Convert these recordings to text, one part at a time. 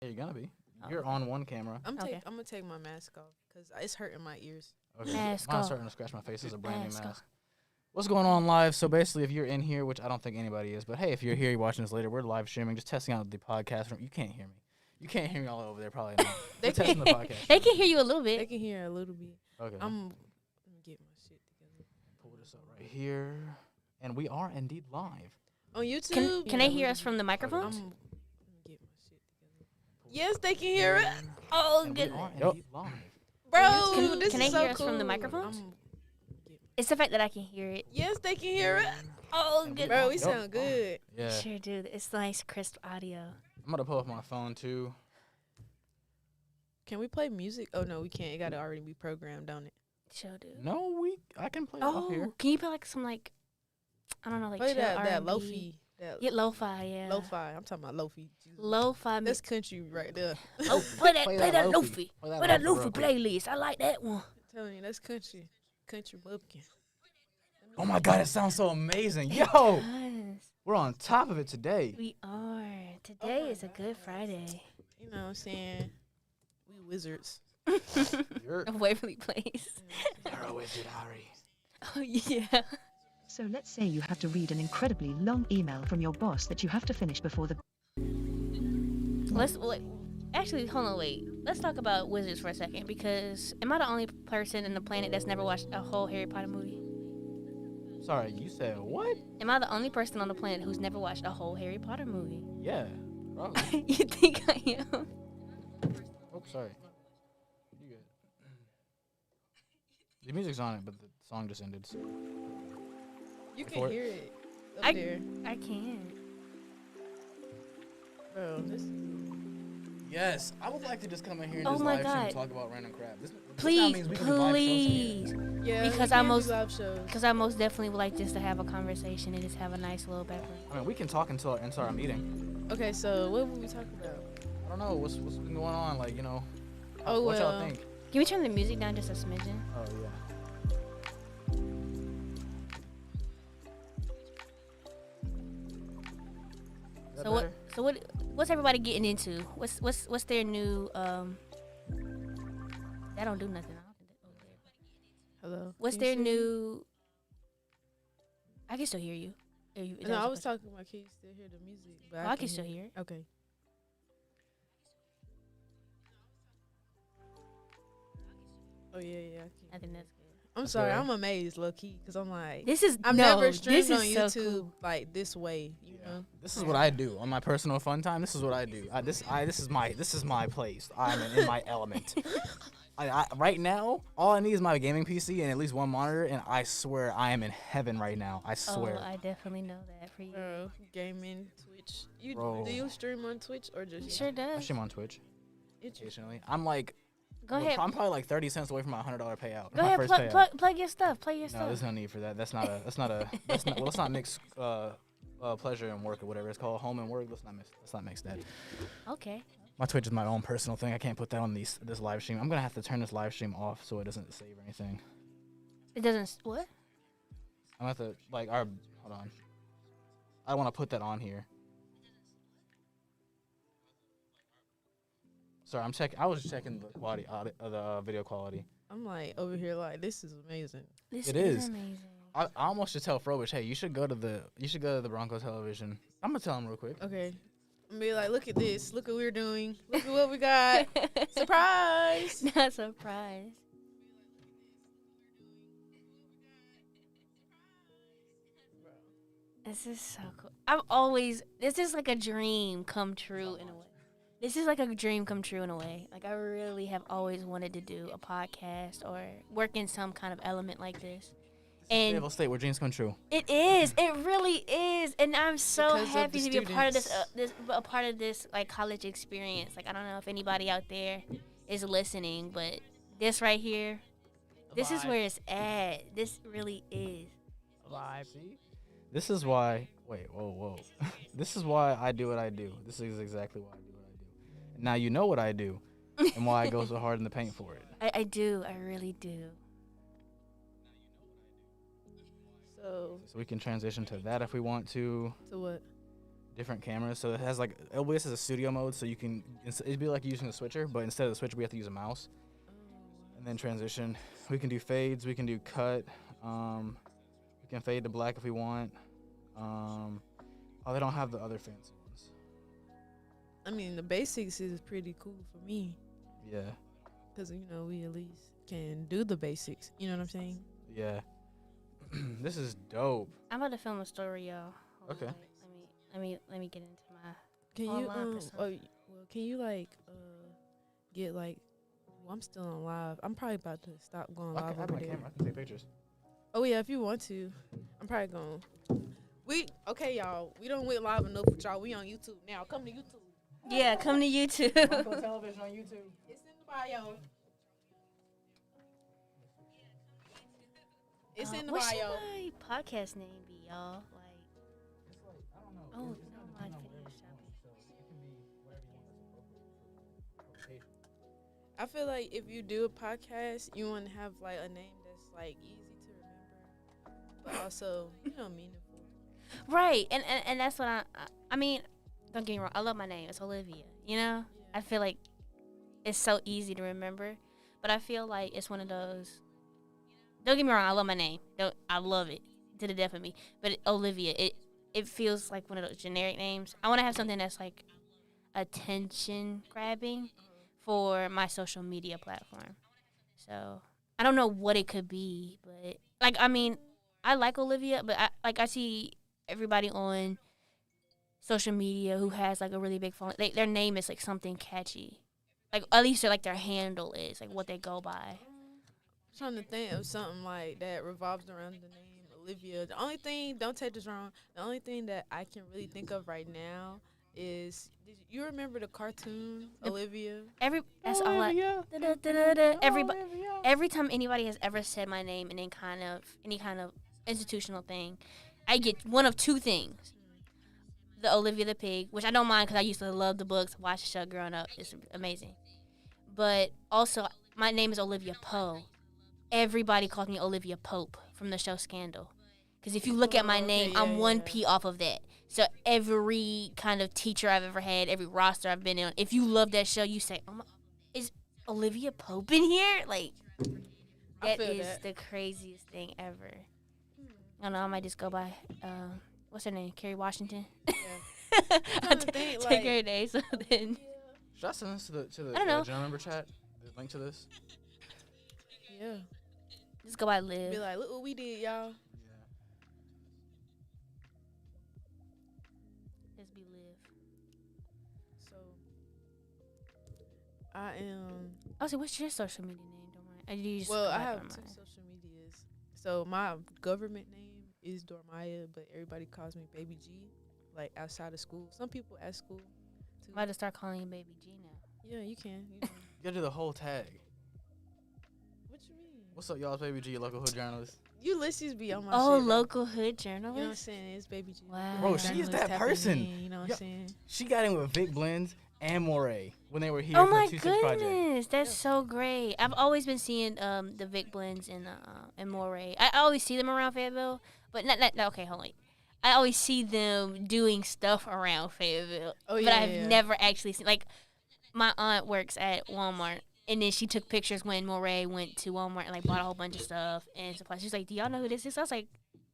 Yeah, you're gonna be. You're on one camera. I'm gonna take my mask off because it's hurting my ears. Okay. Mask Mine's off. starting to scratch my face. It's a brand new Mask mask. off. What's going on live? So basically, if you're in here, which I don't think anybody is, but hey, if you're here, you're watching this later, we're live streaming, just testing out the podcast room. You can't hear me. You can't hear me all over there, probably not. We're testing the podcast. They can hear you a little They bit. can hear a little bit. Okay. I'm gonna get my shit together. Pull this up right here, and we are indeed live. On YouTube. Can they hear us from the I'm microphones? gonna get my shit together. Yes, they can hear it. Oh, And good. we are indeed live. Bro, Can- this can is they hear so us from the cool. microphones? I'm- It's the fact that I can hear it. Yes, they can hear it. Oh, And good. Bro, we Yup. sound good. Yeah. Sure do. It's nice, crisp audio. I'm gonna pull up my phone too. Can we play music? Oh no, we can't. It gotta already be programmed, don't it? Sure do. No, I can play it up here. Oh, can you play like some I don't know, like Play chill that R&B? lo-fi. That Yeah, lo-fi, yeah. lo-fi. I'm talking about lo-fi. Lo-fi. That's country right there. Oh, play that Play lo-fi. that Play lo-fi that real lo-fi quick. playlist. I like that one. I'm telling you, that's country. Country bumpkin. Oh my God, it sounds so amazing. Yo, Yes, we're on top of it today. we are. Today is a good Friday. You know what I'm saying? We wizards. You're Of Waverly Place. a wizard, Harry. Oh, yeah. So let's say you have to read an incredibly long email from your boss that you have to finish before the Actually, hold on, wait. Let's talk about wizards for a second, because am I the only person in the planet that's never watched a whole Harry Potter movie? Sorry, you said what? Am I the only person on the planet who's never watched a whole Harry Potter movie? Yeah, probably. You think I am? Oh, sorry. You good? The music's on it, but the song just ended. So. You For can it. hear it up I- there. I can. Bro, this Yes, I would like to just come in here and Oh just my live stream God. and talk about random crap. This now Please, means we can do live shows here. please. yeah, Because we I can do most- live shows. Because I most definitely would like just to have a conversation and just have a nice little background. I mean, we can talk until our meeting. Okay, so what were we talking about? I don't know what's been going on. Like, you know, Oh, what y'all well. think? Can we turn the music down just a smidgen? Oh yeah. Is that So what? better? So what's everybody getting into? What's their new That don't do nothing. I don't think that. Hello. What's Can you their see me? new? I can still hear you. Is that No, what I you was put- talking about can you still hear the music? But Oh, I can still hear it. Okay. Oh yeah, yeah. I think that's good. I'm sorry, Okay. I'm amazed, low key, because I'm like, This is I've no, never streamed this is on so YouTube cool. like this way. You Yeah. know. This is what I do on my personal fun time. This is what I do. This is my place. I'm in my element. Right now, all I need is my gaming PC and at least one monitor, and I swear I am in heaven right now. I swear. Oh, I definitely know that for you. Gaming, Twitch. You Bro. do you stream on Twitch or just He sure I does. stream on Twitch Interesting. occasionally. I'm like, Go ahead. I'm probably like 30 cents away from my $100 payout. Go my ahead. first payout. Plug your stuff. Play your No, stuff. there's no need for that. That's not. Well, let's not mix pleasure and work or whatever it's called, home and work. Let's not mix that. Okay. My Twitch is my own personal thing. I can't put that on this live stream. I'm gonna have to turn this live stream off so it doesn't save anything. It doesn't. What? I'm gonna have to hold on. I don't want to put that on here. Sorry, I was checking the quality the video quality. I'm like over here like this is amazing. This It is is. amazing. I almost should tell Frobich, hey, you should go to the BroncoTelevision. I'm gonna tell him real quick. Okay. I'm be like, look at this. Look what we're doing. Look at what we got. Surprise. Not surprised. This is so cool. This is like a dream come true in a way. This is like a dream come true in a way. Like I really have always wanted to do a podcast or work in some kind of element like this. And Fayetteville State, where dreams come true. it is. It really is. And I'm so Because of happy the to be a part of this, students. a part of this like college experience. Like I don't know if anybody out there is listening, but this right here, this is where it's at. This really is. Live. See? This is why. Wait, whoa. This is why I do what I do. This is exactly why I do what I do. And now you know what I do, and why I go so hard in the paint for it. I do. I really do. So So we can transition to that if we want to. what? different cameras. So it has like OBS has a studio mode, so you can it'd be like using a switcher, but instead of the switcher, we have to use a mouse. And then transition. We can do fades. We can do cut. We can fade to black if we want. They don't have the other fancy ones. I mean, the basics is pretty cool for me. Yeah. Because, you know, we at least can do the basics. You know what I'm saying? Yeah. This is dope. I'm about to film a story, y'all. Hold Okay. on. Let me get into my. Can you, Online persona. can you, like, get, like, well, I'm still on live. I'm probably about to stop going I live have over my there. camera. I can take pictures. Oh, yeah, if you want to. I'm probably going. Okay, y'all. We don't went live enough with y'all. We on YouTube now. Come to YouTube. Yeah, come to YouTube. BroncoTelevision on YouTube. It's in the bio. It's in the What bio. should my podcast name be, y'all? Like, oh, no, my video shop. I feel like if you do a podcast, you want to have like a name that's like easy to remember, but also meaningful. Right, and that's what I mean. Don't get me wrong. I love my name. It's Olivia. You know, I feel like it's so easy to remember, but I feel like it's one of those. Don't get me wrong. I love my name. I love it to the death of me. But Olivia, it feels like one of those generic names. I want to have something that's like attention grabbing for my social media platform. So I don't know what it could be, but like I mean, I like Olivia, but I see everybody on social media who has like a really big following. Their name is like something catchy, like at least like their handle is like what they go by. I'm trying to think of something like that revolves around the name Olivia. The only thing, don't take this wrong, the only thing that I can really think of right now is, did you remember the cartoon Olivia? That's all I. Everybody, every time anybody has ever said my name in any kind of institutional thing, I get one of two things: the Olivia the Pig, which I don't mind because I used to love the books, watch the show growing up. It's amazing. But also, my name is Olivia Poe. Everybody calls me Olivia Pope from the show Scandal. Because if you look at my name, I'm one P off of that. So every kind of teacher I've ever had, every roster I've been in, if you love that show, you say, "Oh my, is Olivia Pope in here?" Like, that is the craziest thing ever. I don't know. I might just go by, what's her name? Kerry Washington. Yeah. I take her name. So then, Should I send this to the I don't know. general member chat? The link to this. Yeah. just go by Liv. Be like, look what we did, y'all. Just be Liv. So I am. Oh, so what's your social media name? Don't mind. You just Well, go I by have Dormaya. 2 social medias. So my government name is Dormaya, but everybody calls me Baby G. Like outside of school, some people at school. Too. I'm about to start calling you Baby G now. Yeah, you can. You gotta do the whole tag. What you mean? What's up, y'all? It's Baby G, your local hood journalist. Ulysses be on my Oh, shit. Bro. local hood You know what I'm journalist. saying? It's Baby G. Wow. Bro, she is Journalist that tapping person. in, you know what I'm saying? She got in with Vic Blends and Moray when they were here Oh for my the 2-6 project. goodness, that's so great. I've always been seeing the Vic Blends and Moray. I always see them around Fayetteville, but not okay. Hold on. I always see them doing stuff around Fayetteville, Oh, but yeah, I've yeah. never actually seen. Like, my aunt works at Walmart, and then she took pictures when Moray went to Walmart and like bought a whole bunch of stuff and supplies. She's like, "Do y'all know who this is?" I was like,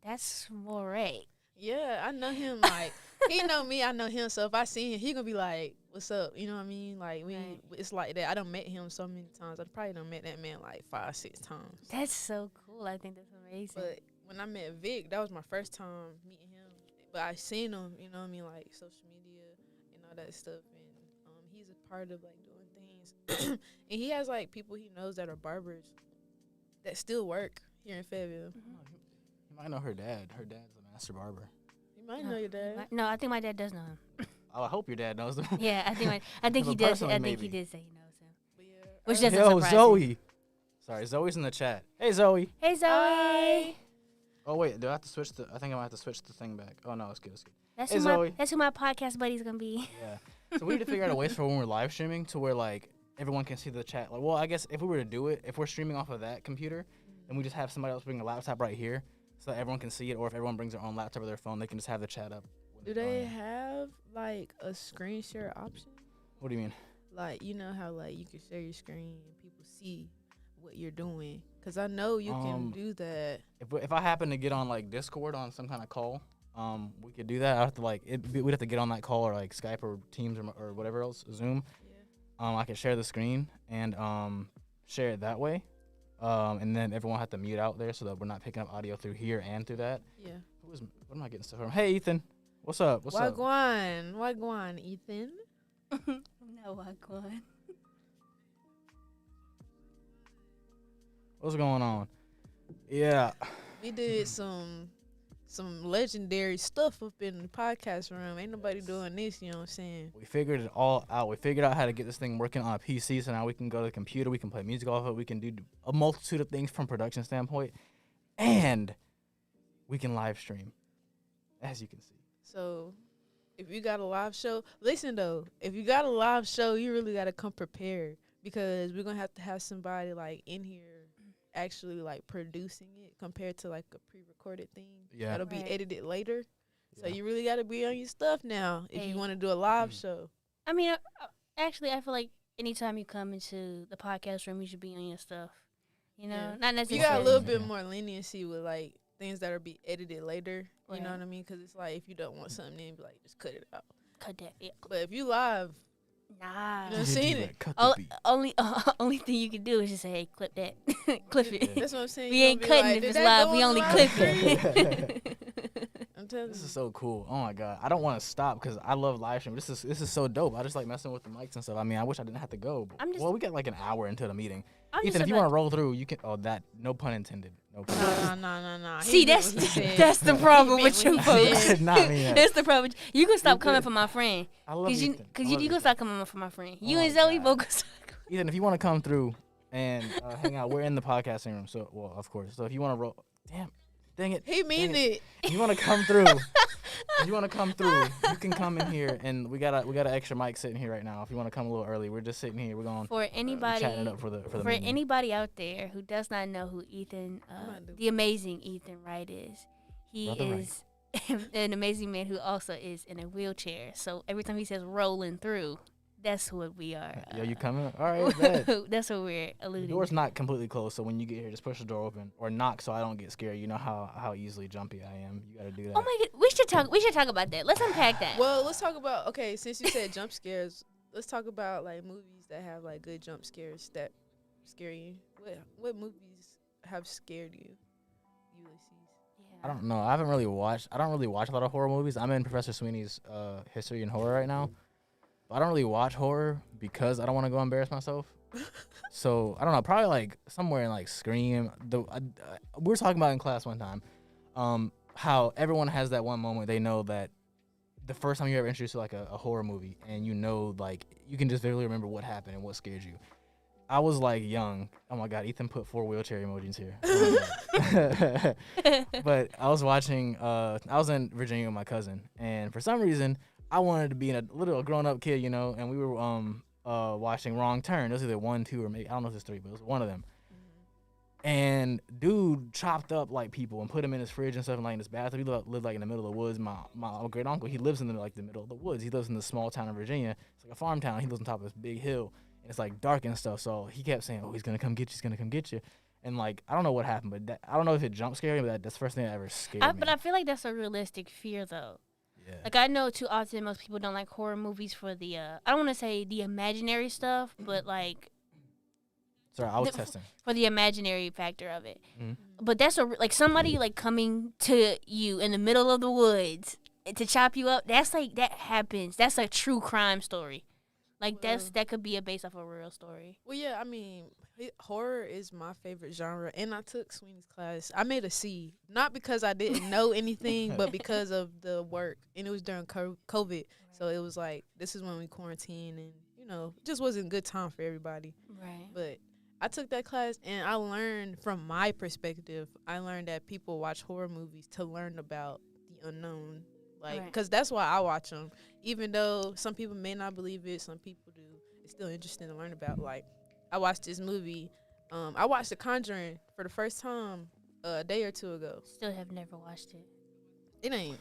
"That's Moray." Yeah, I know him. Like he know me, I know him. So if I see him, he gonna be like, "What's up?" You know what I mean? Like it's like that. I done met him so many times. I probably done met that man like 5-6 times. That's so cool. I think that's amazing. But when I met Vic, that was my first time meeting him. But I seen him, you know what I mean, like social media and all that stuff. And he's a part of like doing things. And he has like people he knows that are barbers that still work here in Fayetteville. You might know her dad. Her dad's a master barber. You might know your dad. No, I think my dad does know him. Oh, I hope your dad knows them. Yeah, I think he But does. personally, I think he maybe. did say he knows him. But yeah, Which doesn't Yo, surprise Zoe. me. Sorry, Zoe's in the chat. Hey, Zoe. Hey Zoe. Hi. Oh wait, do I have to switch the? I think I might have to switch the thing back. Oh no, it's good. It's good. That's Hey, who Zoe. that's who my podcast buddy's gonna be. Yeah. So we need to figure out a way for when we're live streaming to where like everyone can see the chat. Like, well, I guess if we were to do it, if we're streaming off of that computer, and we just have somebody else bring a laptop right here, so that everyone can see it, or if everyone brings their own laptop or their phone, they can just have the chat up Do they have like a screen share option? What do you mean? Like, you know how like you can share your screen and people see what you're doing? Cause I know you can do that. If I happen to get on like Discord on some kind of call, we could do that. I have to we'd have to get on that call or like Skype or Teams or whatever else, Zoom. Yeah. I could share the screen and share it that way. And then everyone have to mute out there so that we're not picking up audio through here and through that. Yeah. What am I getting stuff from? Hey Ethan, what's up? What's up? Wagwan, Ethan. No, Wagwan. What's going on? Yeah. We did some legendary stuff up in the podcast room. Ain't nobody doing this, you know what I'm saying? We figured it all out. We figured out how to get this thing working on a PC, so now we can go to the computer, we can play music off of it, we can do a multitude of things from production standpoint, and we can live stream, as you can see. So if you got a live show, listen though, if you got a live show, you really got to come prepared because we're going to have somebody like in here actually like producing it compared to like a pre-recorded thing that'll be edited later. So you really got to be on your stuff now if you want to do a live show. I mean, actually, I feel like anytime you come into the podcast room, you should be on your stuff. You know, not necessarily. You got a little bit more leniency with like things that'll be edited later. You know what I mean? Because it's like if you don't want something, then be like, just cut it out. Cut that. Yeah. But if you live, nah, you done seen it. Only thing you can do is just say, "Hey, clip that, clip it." That's what I'm saying. We ain't cutting if it's live. We only clip it. I'm telling you. This is so cool. Oh my god, I don't want to stop because I love live stream. This is so dope. I just like messing with the mics and stuff. I mean, I wish I didn't have to go. But we got like an hour into the meeting. Ethan, if you want to roll through, you can. Oh, that no pun intended. No pun intended. No. See, that's the problem with you folks. Did not mean that. That's the problem. You can stop coming for my friend. I love Ethan. Because you can stop coming for my friend. You and Zoe both can stop. Ethan, if you want to come through and hang out, we're in the podcasting room. So, well, of course. So if you want to roll, dang it. He mean it. If you want to come through, you can come in here, and we got an extra mic sitting here right now. If you want to come a little early, we're just sitting here. We're going for anybody chatting it up for the meeting. anybody out there who does not know who Ethan, the amazing Ethan Wright is. He is an amazing man who also is in a wheelchair. So every time he says "rolling through," that's what we are. Yo, you coming? All right, bet. That's what we're alluding. The door's not completely closed, so when you get here, just push the door open or knock, so I don't get scared. You know how easily jumpy I am. You gotta do that. Oh my god, we should talk about that. Let's unpack that. Well, let's talk about since you said jump scares, let's talk about like movies that have like good jump scares that scare you. What movies have scared you, Ulysses? I don't know. I don't really watch a lot of horror movies. I'm in Professor Sweeney's history and horror right now. I don't really watch horror because I don't want to go embarrass myself. So I don't know, probably like somewhere in like Scream. We were talking about in class one time, how everyone has that one moment they know that the first time you ever introduced to like a horror movie, and you know like you can just vividly remember what happened and what scared you. I was like young. Oh my god, Ethan put 4 wheelchair emojis here. But I was watching. I was in Virginia with my cousin, and for some reason, I wanted to be a grown-up kid, you know, and we were watching Wrong Turn. It was either 1, 2, or maybe I don't know if it's 3, but it was one of them. Mm-hmm. And dude chopped up like people and put them in his fridge and stuff, and like in his bathroom. He lived like in the middle of the woods. My great uncle, he lives in the middle of the woods. He lives in the small town of Virginia. It's like a farm town. He lives on top of this big hill, and it's like dark and stuff. So he kept saying, "Oh, he's gonna come get you. He's gonna come get you." And like I don't know what happened, but I don't know if it jump scared me, but that's the first thing that ever scared me. But I feel like that's a realistic fear though. Yeah. Like I know too often most people don't like horror movies for the I don't want to say the imaginary stuff, but like sorry, I was testing for the imaginary factor of it. Mm-hmm. But that's like somebody like coming to you in the middle of the woods to chop you up. That's like that happens. That's a true crime story. Like that could be based off a real story. Well, yeah, I mean, horror is my favorite genre, and I took Sweeney's class. I made a C, not because I didn't know anything, but because of the work, and it was during COVID, so it was like this is when we quarantined, and you know, it just wasn't a good time for everybody. Right. But I took that class, and I learned from my perspective. I learned that people watch horror movies to learn about the unknown. Like, because that's why I watch them. Even though some people may not believe it, some people do. It's still interesting to learn about. Like, I watched this movie. I watched The Conjuring for the first time a day or two ago. Still have never watched it. It ain't.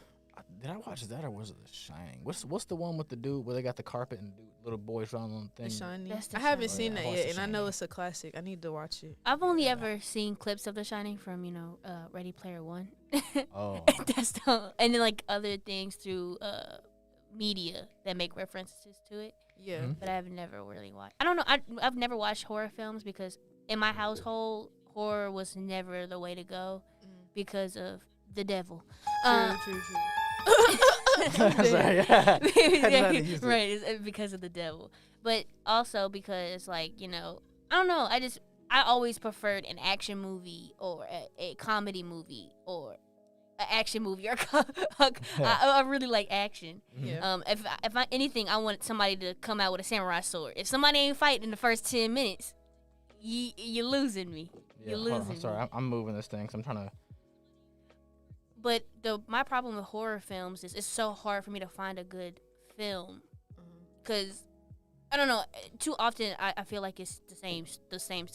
Did I watch that or was it The Shining? What's the one with the dude where they got the carpet and little boys running on the The thing? Shining. That's The I haven't Shining. seen Oh, yeah, I that watched yet, The and I know Shining. it's a classic. I need to watch it. I've only ever seen clips of The Shining from Ready Player One. Oh, That's the, and then like other things through media that make references to it. Yeah. Mhm. But I've never really watched. I don't know. I've never watched horror films because in my household, horror was never the way to go because of the devil. True. sorry. Yeah. Had to use it. Right, it's because of the devil, but also because like I don't know. I always preferred an action movie or a comedy movie or an action movie or I really like action. Yeah. If I anything, I want somebody to come out with a samurai sword. If somebody ain't fighting in the first 10 minutes, you're losing me. Yeah, You're hold on, losing I'm sorry. me. I'm moving this thing because I'm trying to. But my problem with horror films is it's so hard for me to find a good film because I don't know. Too often I feel like it's the same stuff. The same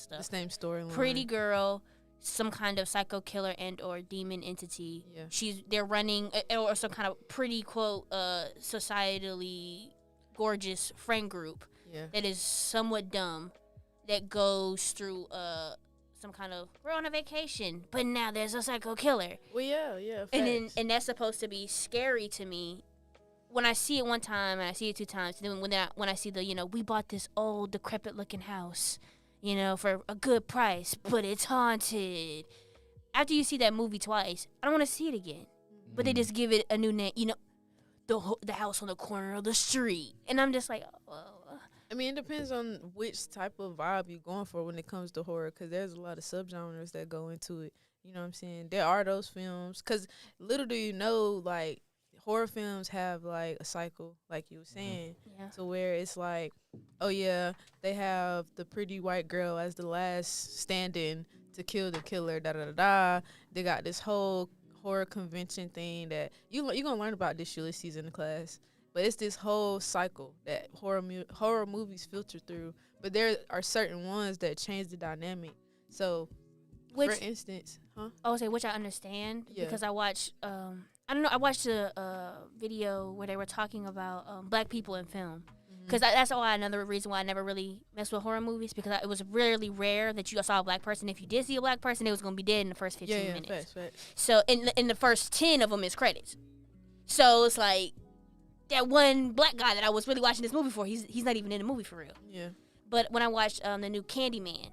storyline. Pretty girl, some kind of psycho killer and or demon entity. Yeah. They're running or some kind of pretty quote societally gorgeous friend group Yeah. that is somewhat dumb that goes through some kind of we're on a vacation, but now there's a psycho killer. Well, yeah. And Facts. then that's supposed to be scary to me. When I see it one time and I see it 2 times, then when I see the we bought this old decrepit looking house, for a good price, but it's haunted. After you see that movie twice, I don't want to see it again. But they just give it a new name, the house on the corner of the street, and I'm just like, oh. I mean, it depends on which type of vibe you're going for when it comes to horror, because there's a lot of subgenres that go into it. You know what I'm saying? There are those films, because little do you know, like, horror films have, like, a cycle, like you were saying. Yeah. So where it's like, oh, yeah, they have the pretty white girl as the last stand-in to kill the killer, da-da-da-da. They got this whole horror convention thing that you're going to learn about this Ulysses in the class. But it's this whole cycle that horror movies filter through. But there are certain ones that change the dynamic. So, for instance, Which I understand Yeah. because I watched, I don't know, I watched a video where they were talking about black people in film. Because that's another reason why I never really messed with horror movies, because it was really rare that you saw a black person. If you did see a black person, they was going to be dead in the first 15 minutes. Facts. So in the first 10 of them is credits. So it's like, that one black guy that I was really watching this movie for, he's not even in the movie for real. Yeah. But when I watched the new Candyman,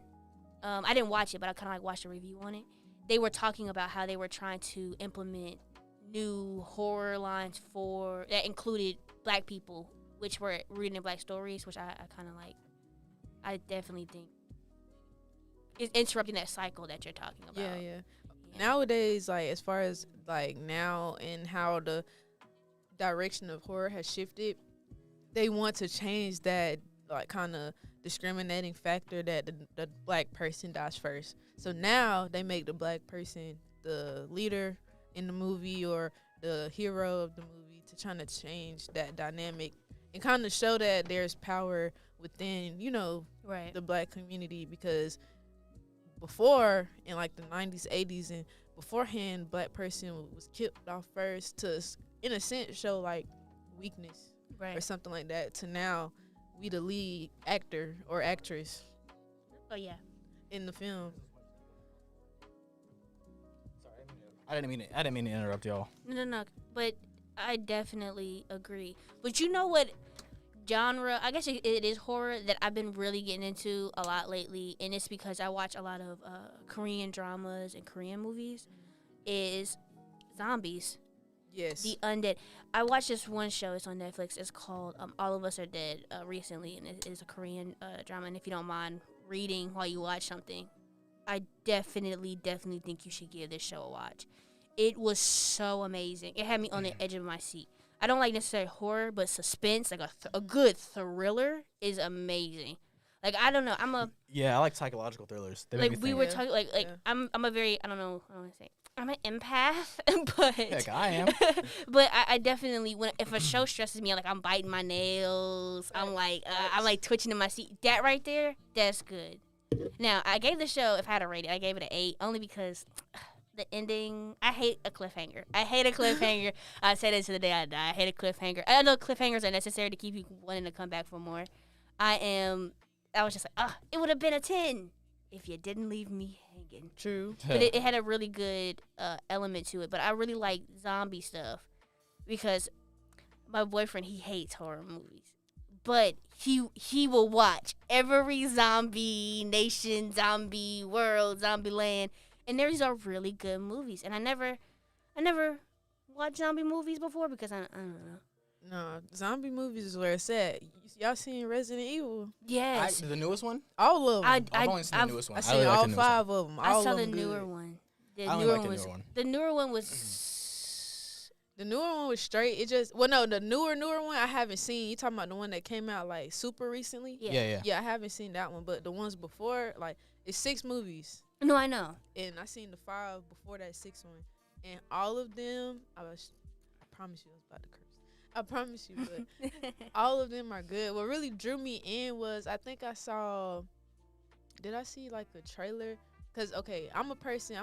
I didn't watch it, but I kind of like watched a review on it. They were talking about how they were trying to implement new horror lines that included black people, which were reading black stories, which I kind of like. I definitely think it's interrupting that cycle that you're talking about. Yeah. Nowadays, like, as far as, like, now and how the direction of horror has shifted, they want to change that, like, kind of discriminating factor that the black person dies first. So now they make the black person the leader in the movie or the hero of the movie to try to change that dynamic and kind of show that there's power within, Right. the black community. Because before, in like the 90s, 80s, and beforehand, black person was killed off first to, in a sense, show like weakness Right. or something like that. To now, we the lead actor or actress Oh yeah. in the film. I didn't mean to interrupt y'all. No. But I definitely agree. But you know what genre? I guess it is horror that I've been really getting into a lot lately, and it's because I watch a lot of Korean dramas and Korean movies. Is zombies. Yes. The undead. I watched this one show. It's on Netflix. It's called All of Us Are Dead recently, and it is a Korean drama. And if you don't mind reading while you watch something, I definitely think you should give this show a watch. It was so amazing. It had me on the edge of my seat. I don't like necessarily horror, but suspense, like a good thriller, is amazing. Like, I don't know. Yeah, I like psychological thrillers. They make me Like we think. were talking. Like Yeah. I'm a very I don't know. I don't want to say. I'm an empath, but Heck, I am. but I definitely if a show stresses me, like I'm biting my nails, I'm like twitching in my seat. That right there, that's good. Now I gave the show, if I had to rate it, I gave it an 8, only because the ending. I hate a cliffhanger. I hate a cliffhanger. I say this to the day I die. I hate a cliffhanger. I know cliffhangers are necessary to keep you wanting to come back for more. I was just like, it would have been a 10 if you didn't leave me hanging. True. But it had a really good element to it. But I really like zombie stuff because my boyfriend, he hates horror movies. But he will watch every zombie nation, zombie world, zombie land. And these are really good movies. And I never watched zombie movies before because I don't know. No, zombie movies is where it's at. Y'all seen Resident Evil? Yes. The newest one? All of them. I've only seen the newest one. I seen really like all the newest 5 of them. I All saw of the them newer good. one. I only like the newer one. The newer one was. The newer one was straight. It just the newer one I haven't seen. You talking about the one that came out like super recently? Yeah. Yeah, I haven't seen that one, but the ones before, like, it's 6 movies, No, I know. and I seen the 5 before that 6th one, and all of them, I promise you, I was about to curse. I promise you, but all of them are good. What really drew me in was I think I saw. Did I see like a trailer? Cause okay, I'm a person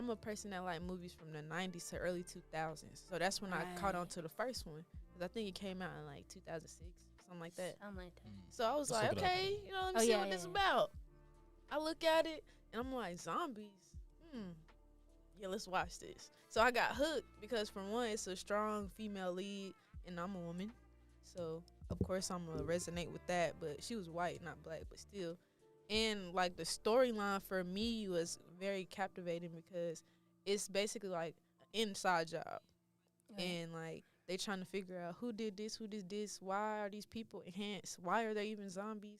that like movies from the 90s to early 2000s. So that's when I caught on to the first one. Cause I think it came out in like 2006, something like that. Something like that. So I was Let's like, look it up. okay, let me see what this about. I look at it and I'm like, zombies. Yeah, let's watch this. So I got hooked because for one, it's a strong female lead and I'm a woman. So of course I'm gonna resonate with that. But she was white, not black, but still. And like the storyline for me was very captivating because it's basically like an inside job. Right. And like they trying to figure out who did this, why are these people enhanced, why are they even zombies?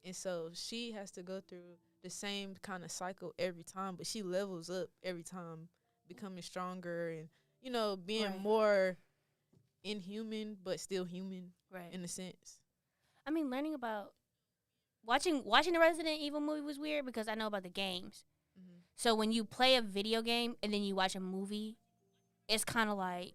And so she has to go through the same kind of cycle every time, but she levels up every time, becoming stronger and, being more inhuman but still human in a sense. I mean, learning about watching the Resident Evil movie was weird because I know about the games. Mm-hmm. So when you play a video game and then you watch a movie, it's kind of like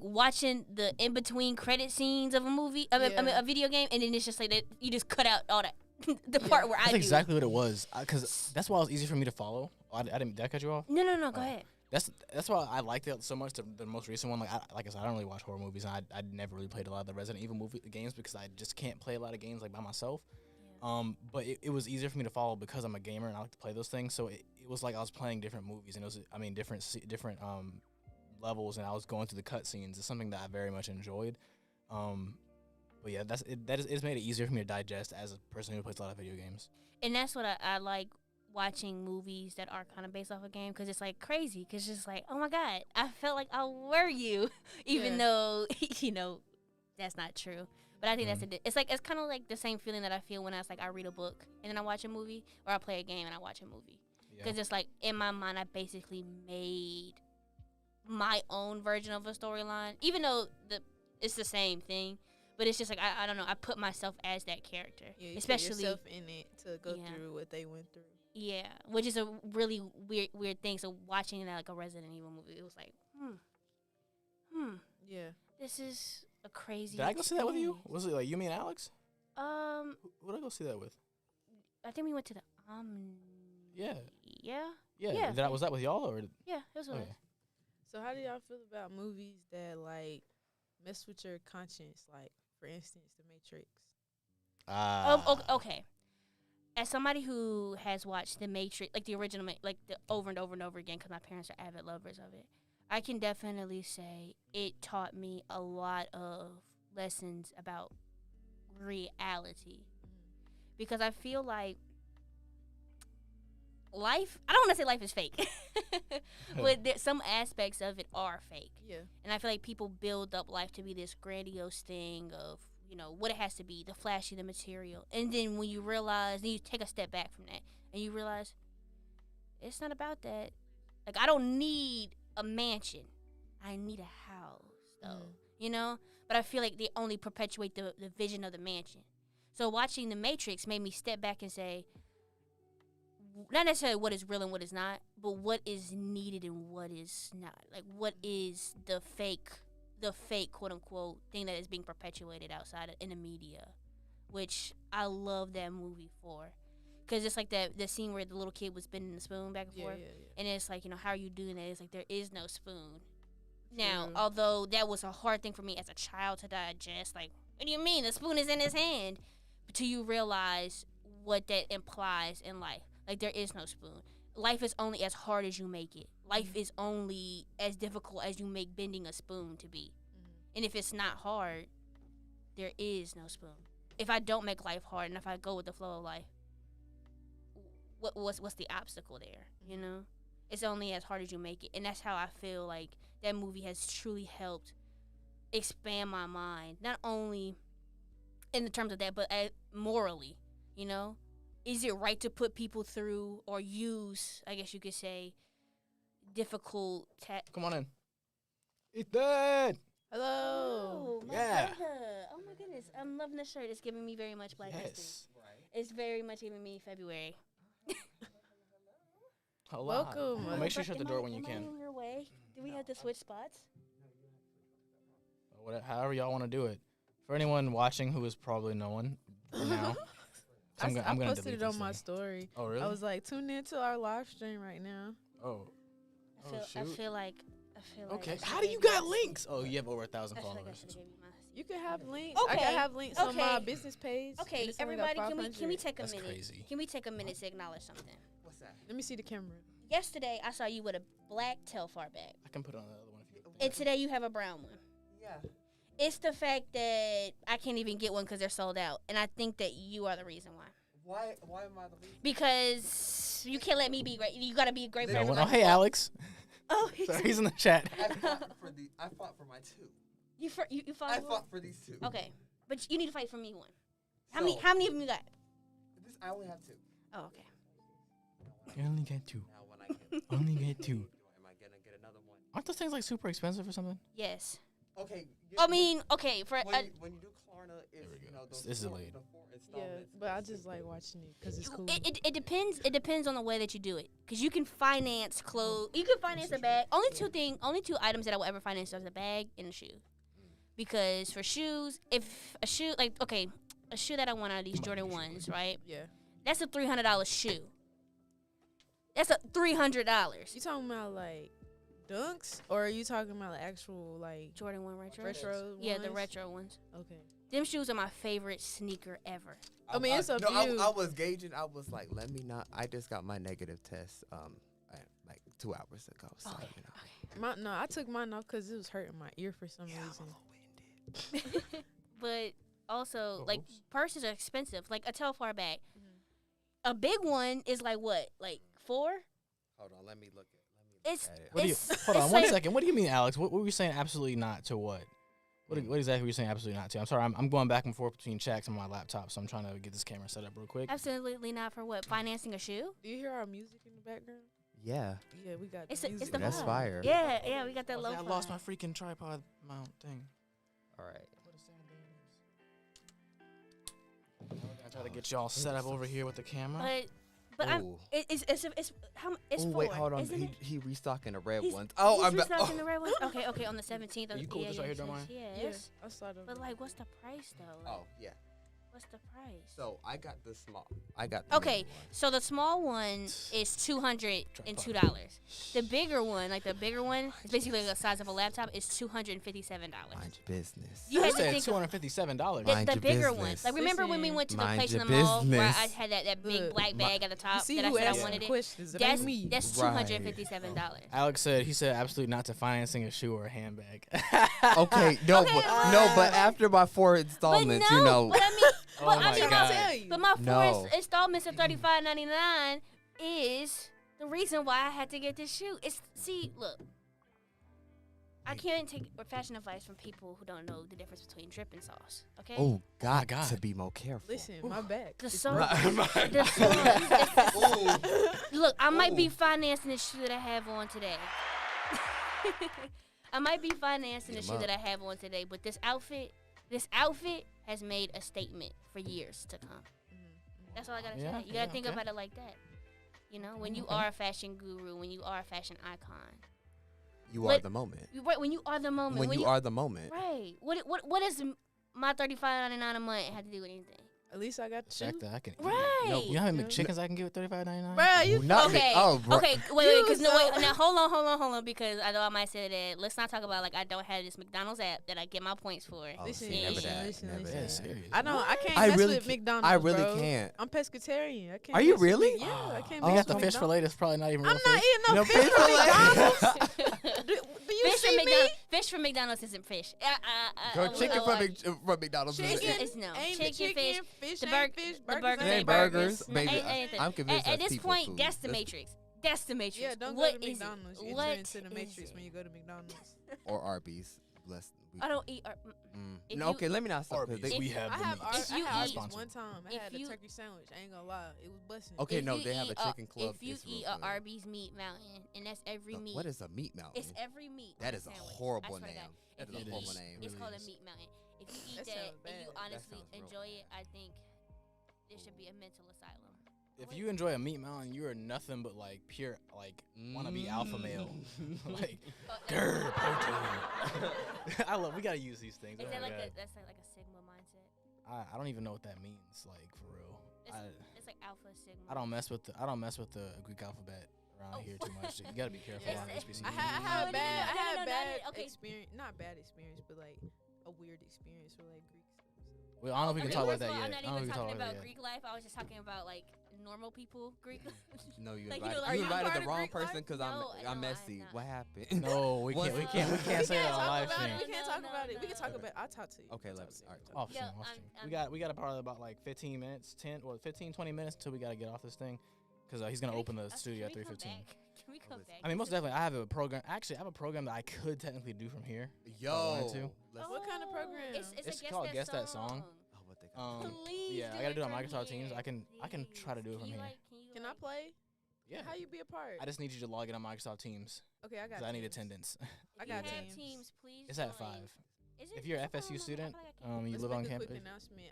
watching the in between credit scenes of a movie, I mean, a video game, and then it's just like that you just cut out all that the part where That's I do. exactly what it was, because that's why it was easy for me to follow. Did I cut you off? No, go ahead. That's why I liked it so much. The most recent one, like I said, I don't really watch horror movies, and I never really played a lot of the Resident Evil games because I just can't play a lot of games like by myself. Yeah. But it was easier for me to follow because I'm a gamer and I like to play those things. So it was like I was playing different movies, and it was different levels, and I was going through the cutscenes. It's something that I very much enjoyed. But yeah, it's made it easier for me to digest as a person who plays a lot of video games. And that's what I like watching movies that are kind of based off a game because it's like crazy because it's just like, oh my god, I felt like I were you, even though that's not true. But I think it's kind of like the same feeling that I feel when I read a book and then I watch a movie, or I play a game and I watch a movie, because it's like in my mind I basically made my own version of a storyline, even though it's the same thing. But it's just like I don't know. I put myself as that character, especially put yourself in it to go through what they went through. Yeah, which is a really weird thing. So watching that like a Resident Evil movie, it was like, yeah, this is a crazy. Did I go see that with you? Was it like you, me, and Alex? Who did I go see that with? I think we went to the Yeah. Yeah. Was that with y'all or? Yeah, it was with us. So how do y'all feel about movies that like mess with your conscience, like for instance, The Matrix? Okay. As somebody who has watched The Matrix, like the original, like the over and over and over again, because my parents are avid lovers of it, I can definitely say it taught me a lot of lessons about reality. Because I feel like life, I don't want to say life is fake, but some aspects of it are fake. Yeah. And I feel like people build up life to be this grandiose thing of, what it has to be, the flashy, the material. And then when you realize, then you take a step back from that, and you realize, it's not about that. Like, I don't need a mansion. I need a house, though, But I feel like they only perpetuate the vision of the mansion. So watching The Matrix made me step back and say, not necessarily what is real and what is not, but what is needed and what is not. Like, what is the fake quote unquote thing that is being perpetuated outside in the media, which I love that movie for, Because it's like the scene where the little kid was bending the spoon back and forth. Yeah. And it's like, how are you doing that? It's like, there is no spoon. Now, True. although that was a hard thing for me as a child to digest, like, what do you mean? The spoon is in his hand. But till you realize what that implies in life. Like, there is no spoon. Life is only as hard as you make it. Life is only as difficult as you make bending a spoon to be. And if it's not hard, there is no spoon. If I don't make life hard and if I go with the flow of life, what's the obstacle there, It's only as hard as you make it. And that's how I feel like that movie has truly helped expand my mind. Not only in the terms of that, but morally, Is it right to put people through or use, I guess you could say, difficult... Come on in. Ethan! Hello. My Yeah. brother. Oh, my goodness. I'm loving this shirt. It's giving me very much Black History. Yes. It's very much giving me February. Hello. Welcome. Well, make sure you shut the door when you Am I can. in your way? Do we have to switch spots? However y'all want to do it. For anyone watching who is probably no one for now. I gonna posted delete it on this my thing. story. Oh, really? I was like, tune in to our live stream right now. Oh. I feel like. Okay. I How do should've you gave got my- links? Oh, you have over 1,000 I feel like I followers. should have gave you my. You can have links. I Okay, can have links on my okay. business page. and Okay, it's only got everybody, can we 500. take a That's minute? crazy. Can we take a minute to acknowledge something? What's that? Let me see the camera. Yesterday, I saw you with a black Telfar bag, I can put on the other one if you and today you have a brown one. Yeah. It's the fact that I can't even get one because they're sold out, and I think that you are the reason why. Why am I the reason? Because you can't let me be great. You gotta be great for No, Oh, everybody. hey, Alex. Oh, Sorry, he's in the chat. I fought for my two. you fought. I for- fought for these two. Okay, but you need to fight for me one. How So, many of them you got? I only have two. Oh, okay. You only get two. Now when I get Only get two. am I gonna get another one? Aren't those things like super expensive or something? Yes. Okay. I mean, okay, for when you do Klarna, it's, we go. those This is four- delayed. the four Yeah, installments, but I it's just like watching it because it's cool. it depends. It depends on the way that you do it, because you can finance clothes. You can finance a bag. Only two items that I will ever finance is a bag and a shoe. Because for shoes, if a shoe a shoe that I want out of these Jordan ones, right? Yeah. That's a $300 shoe. That's a $300. You talking about like dunks, or are you talking about like actual like Jordan 1 retro. retro? Yeah, the ones? retro ones. Okay. Them shoes are my favorite sneaker ever. I mean, it's up no, to you. I was gauging. I was like, let me not. I just got my negative test like 2 hours ago. So Okay. I took mine off because it was hurting my ear for some Yeah, I'm a reason. little winded. But also, Oh, like, oops. purses are expensive. Like a Telfar bag. A big one is like what? Like 4? Hold on, let me look It's at it. What do you, It's- hold on it's one like- second. What do you mean, Alex? What were you saying absolutely not to what? What exactly were you saying absolutely not to? I'm sorry, I'm going back and forth between checks on my laptop, so I'm trying to get this camera set up real quick. absolutely not for what? Financing a shoe? Do you hear our music in the background? Yeah, Yeah, we got It's the the- it's music. the that's vibe. fire. Yeah, we got that low. I lost my freaking tripod mount thing. All right. I'm gonna try to get y'all set up over here with the camera. But I'm. Ooh. It's how it's Oh 4. wait, hold on. Isn't He restocking the red He's- ones. Oh, he's I'm restocking the red ones. Okay, on the 17th. Are you cool with this right here, Dormine? Yes. I saw them. But like, what's the price though? Like, Oh yeah. What's the price? So I got the small. I got the Okay, medium one. so the small one is $202. The bigger one, it's basically the size of a laptop, is $257. Mind your business. You I had to said think $257. Mind the your bigger business. ones. Like, remember when we went to the Mind place in your the mall where I business. had that big Look, black bag at the You top see that I who said I asking wanted it? questions? It That's ain't me. that's Right. $257. Alex said he said absolutely not to financing a shoe or a handbag. Okay, no, Okay, but after my 4 installments, but no, you know. But I mean, Oh but my I mean, God. Tell you. but my No. 4 installments of $35.99 is the reason why I had to get this shoe. Look, I can't take fashion advice from people who don't know the difference between drip and sauce. Okay. Oh God, God. to be more careful. Listen, my back. The It's sauce. broken. The sauce. Ooh. Look, I might be Ooh. financing the shoe that I have on today. I might be financing the Get 'em shoe up. that I have on today, but this outfit has made a statement for years to come. That's all I gotta Yeah, say. You gotta yeah, think okay. about it like that. You know, when you Okay. are a fashion guru, when you are a fashion icon, You What- are the moment. right? When you are the moment, When you are the moment. right? What does my $35.99 a month have to do with anything? At least I got The two. fact that I can eat. Right. You know how many Yeah. McChickens I can get with $35.99? Bruh, you Not Okay. Oh, bro. Okay, wait, because You so- now hold on, because I know I might say that. Let's not talk about like I don't have this McDonald's app that I get my points for. Oh, Listen, see, never that. listen, Never listen. Yeah, that. serious. I don't. I can't I mess really with can't- McDonald's. I really bro. can't. I'm pescatarian. I can't. Are you mess with really? Mc- Yeah, I can't. Oh, You mess got the with fish McDonald's. fillet that's probably not even real I'm fish. not eating no No fish fish from fillet. McDonald's. Do you Fish from see me? McDonald's. Fish from McDonald's isn't fish. Girl, chicken from McDonald's. is- Chicken It's no. ain't Chicken, chicken, fish, fish the ain't bur- fish, the burgers burgers It ain't ain't burgers, burgers. baby. Anything. I'm convinced At that's this people point, food. that's the Matrix. That's the Matrix. Yeah, don't What go to is it? McDonald's. You What enter into the is Matrix it? when you go to McDonald's. Or Arby's. Bless. I don't eat. If No, you- okay, let me not stop. 'cause Arby's. they- We have I the have meat. I If you had eat- Arby's one time. I if had a you- turkey sandwich. I ain't gonna lie, it was busting. Okay, if no, you they have a eat chicken club. If you it's real eat a good. Arby's meat mountain, and that's every meat. What is a meat mountain? It's every meat. That on is a sandwich. horrible I swear to name. God. That If is a you horrible eat- name. It's Really called a is. meat mountain. If you eat That that sounds and bad. you That honestly sounds real enjoy it, bad. I think there should be a mental asylum. If you enjoy a meat mountain, you are nothing but like pure like wanna be alpha male. Like grr, protein. We gotta use these things. Is Oh that my like God. that's like a Sigma mindset? I don't even know what that means, like for real. It's like Alpha Sigma. I don't mess with the Greek alphabet around here too much. You gotta be careful It's- on HBCU. I had No, bad. I no, had no, no, bad no, okay. experience. Not bad experience, but like a weird experience with like Greek stuff. So. Well, I don't know if we can talk about that I'm yet. not I don't know if even we can talk talking about about that yet. Greek life. I was just talking about like normal people Greek. No, you Like, invited, you know, like- you Are you invited part the of wrong Greek life? person because No, I'm no, I'm messy. not. What happened? No, we What's- can't say that on live about stream. it. We can't talk No, about it. no, We can no. talk about. I'll talk to you. Okay, I'll let's- talk to you. alright. Off stream, Yeah, off stream. I'm- We got probably about like 15 minutes, 15, 20 minutes until we gotta get off this thing, because he's gonna open the studio at 3:15. Can we come back? I mean, most definitely, I have a program. Actually, I have a program that I could technically do from here. Yo, wanted to. let's- What kind of program? It's a called Guess That Song. oh, what they call it. Please Yeah, I do gotta do it on from Microsoft Teams. here, I can try to do it please. from here. Can I play? Yeah. How you be a part? I just need you to log in on Microsoft Teams Okay, I got. because I need Teams. attendance. I If got you have Teams. Teams, please. It's at join. 5. Is it? If you're an I feel FSU like- I student, feel like I can't. you Let's live make on a campus. quick announcement.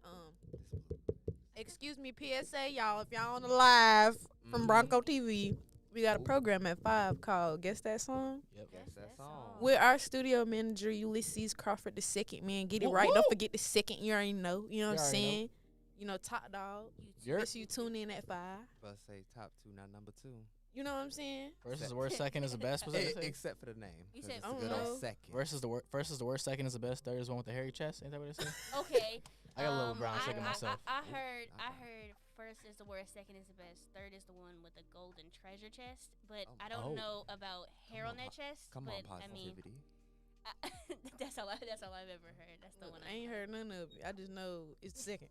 Excuse me, PSA, y'all. If y'all on the live from Bronco TV, we got a program at 5 called Guess That Song. Yep. Guess that song. With our studio manager, Ulysses Crawford II, man. Get it Woo, right. woo. Don't forget the second. You already know. You know what I'm already know. saying? You know, Top Dog. You're Make sure you tune in at 5. But say top 2, not number 2. You know what I'm saying? first is the worst, second is the best. Was that what it said? Except for the name. You 'cause said- it's I a don't good know. old second. First is the worst, second is the best, third is one with the hairy chest. Ain't that what it said? Okay. I got a little brown sugar myself. I heard first is the worst, second is the best, third is the one with the golden treasure chest. But I don't Oh. know about hair on on, that chest. Come but on, I mean, positivity. that's all I've ever heard. That's the Look, one I ain't heard none of it. I just know it's the second.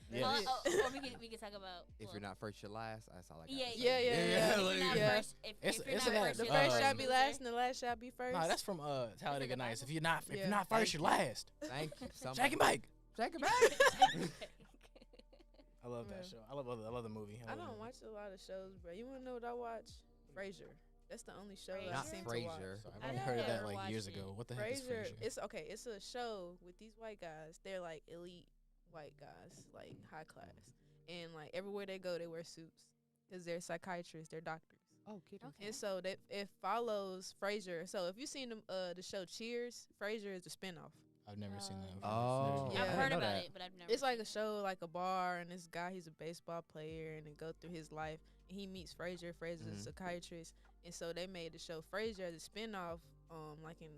Yeah. Or That's we can talk about. If you're not first, you're last. That's all I got. Yeah, to say. yeah, yeah. If you're like- not Yeah. first, It's- if you're it's not in that- first, The you're first the shall be loser. last and the last shall be first. Nah, that's from Talladega like a Nights. Bible? If you're not Yeah. not first, you're last. Thank you. Jack and Mike. Jack and Mike. I love that Yeah. show. I love the movie. I don't watch a lot of shows, bro. You wanna know what I watch? Frasier. That's the only show I Not seem to watch. Frasier. So I've I only heard of that never like years watched ago. it. What the heck is Frasier. Frasier? It's okay. It's a show with these white guys. They're like elite white guys, like high class, and like everywhere they go, they wear suits because they're psychiatrists, they're doctors. Oh, kid. And so that it follows Frasier. So if you've seen the show Cheers, Frasier is a spinoff. I've never seen that. before. Oh. Yeah. I've I heard know about that. it, but I've never. It's like seen a show, like a bar, and this guy, he's a baseball player, and they go through his life, and he meets Frasier. Frasier's a Mhm. psychiatrist, and so they made the show Frasier as a spinoff, like in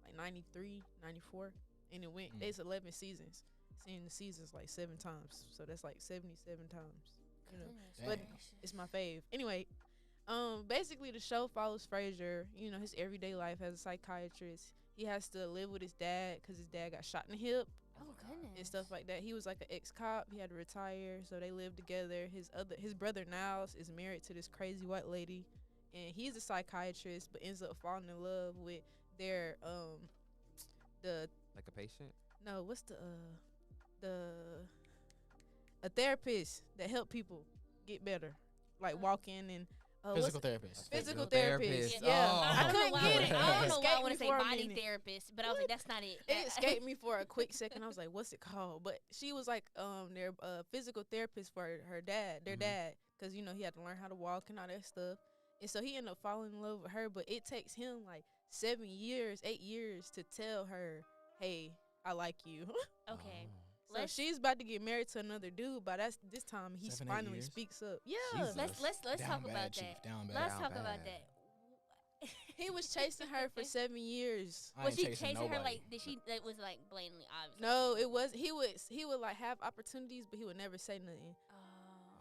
like 93, 94, and it went. Mm. It's 11 seasons. Seen the seasons like 7 times, so that's like 77 times. You know, but Dang. it's my fave. Anyway, basically the show follows Frasier. You know, his everyday life as a psychiatrist. He has to live with his dad because his dad got shot in the hip Oh goodness. and stuff like that. He was like an ex-cop. He had to retire, so they lived together. His brother Niles is married to this crazy white lady, and he's a psychiatrist, but ends up falling in love with their Like a patient. a therapist that help people get better, like walking and Physical therapist. physical therapist. therapist. Oh. Yeah, I I don't couldn't know get why it. I don't know why I Escaped want me to say for a body minute. therapist, but I was like, that's not it. It escaped me for a quick second. I was like, "What's it called?" But she was like, their physical therapist for her dad, their Mhm. dad, because you know he had to learn how to walk and all that stuff. And so he ended up falling in love with her. But it takes him like 8 years to tell her, "Hey, I like you." Okay. So she's about to get married to another dude, but this time he 7-8 finally years? speaks up. Yeah. Jesus. Let's Down talk bad, about Chief, that. down bad. Let's Down talk about bad. that. He was chasing her for 7 years. I Was ain't he chasing her nobody. like? Did she? That was like blatantly obvious. No, it was he would like have opportunities, but he would never say nothing. Oh.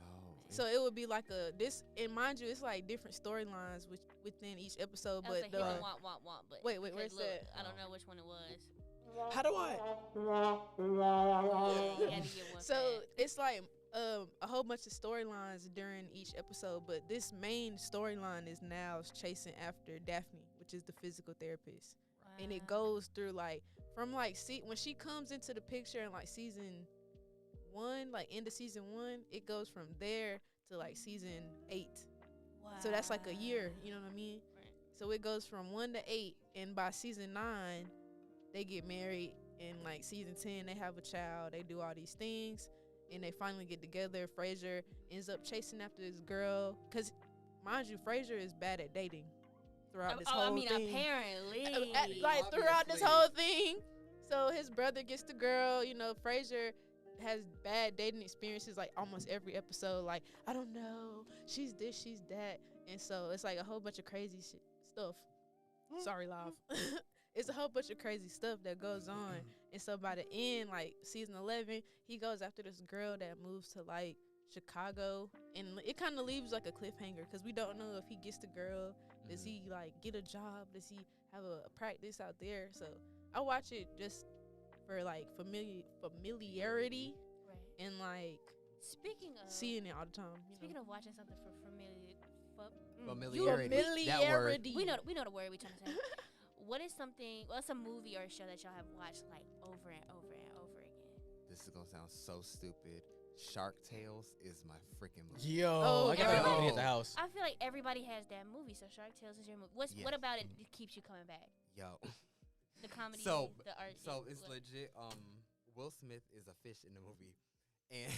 No. So it would be like and mind you, it's like different storylines within each episode. I was But like, he don't want. But Wait, because where's look, that? I don't know which one it was. How do I? Yeah, he had to get one. so back. it's like a whole bunch of storylines during each episode, but this main storyline is now chasing after Daphne, which is the physical therapist. And it Wow. goes through like from like when she comes into the picture in like season 1, like end of season 1, it goes from there to like season 8. So that's like a year, you know what I mean? Right. So it goes from 1 to 8, and by season 9 they get married, and like season 10 they have a child, they do all these things, and they finally get together. Frasier ends up chasing after this girl, because mind you, Frasier is bad at dating throughout this whole thing. Apparently. Like throughout this Obviously. whole thing. So his brother gets the girl, Frasier has bad dating experiences like almost every episode. Like, I don't know, she's this, she's that. And so it's like a whole bunch of crazy stuff. Sorry, Live. It's a whole bunch of crazy stuff that goes on. And so by the end, like season 11, he goes after this girl that moves to like Chicago, and it kind of leaves like a cliffhanger because we don't know if he gets the girl. Does he like get a job? Does he have a practice out there? So I watch it just for like familiarity Right. and like Speaking of seeing it all the time. Speaking of watching something for Familiarity. That word. we know the word we trying to say. What's a movie or a show that y'all have watched like over and over and over again? This is gonna sound so stupid. Shark Tales is my freaking movie. Yo, Oh, I got that everybody- movie at the house. I feel like everybody has that movie, so Shark Tales is your movie. What Yes. about it that keeps you coming back? Yo. The comedy, So the art. So it's what- legit. Will Smith is a fish in the movie, and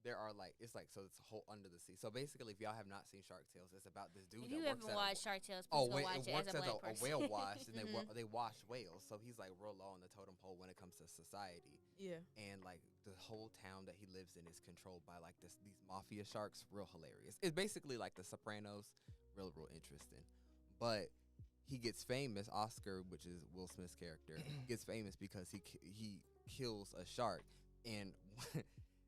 there are like it's a whole under the sea. So basically, if y'all have not seen Shark Tales, it's about this dude If that you works haven't at watched Shark Tales, please Oh go wait, watch it it works as a as black a person. whale wash, and they wash whales. So he's like real low on the totem pole when it comes to society. Yeah. And like the whole town that he lives in is controlled by like these mafia sharks. Real hilarious. It's basically like The Sopranos, real interesting. But he gets famous. Oscar, which is Will Smith's character, gets famous because he kills a shark, and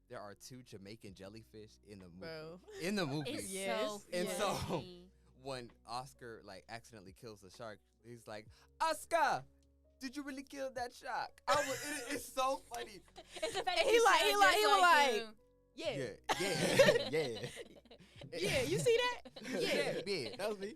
there are 2 Jamaican jellyfish in the movie. Bro. In the movie, It's Yes. so And so- funny. when Oscar like accidentally kills the shark, he's like, Oscar, did you really kill that shark? It's so funny. It's the fact And that he like- sound he just like- he was like- you. Yeah. Yeah. Yeah, you see that? Yeah, that was me.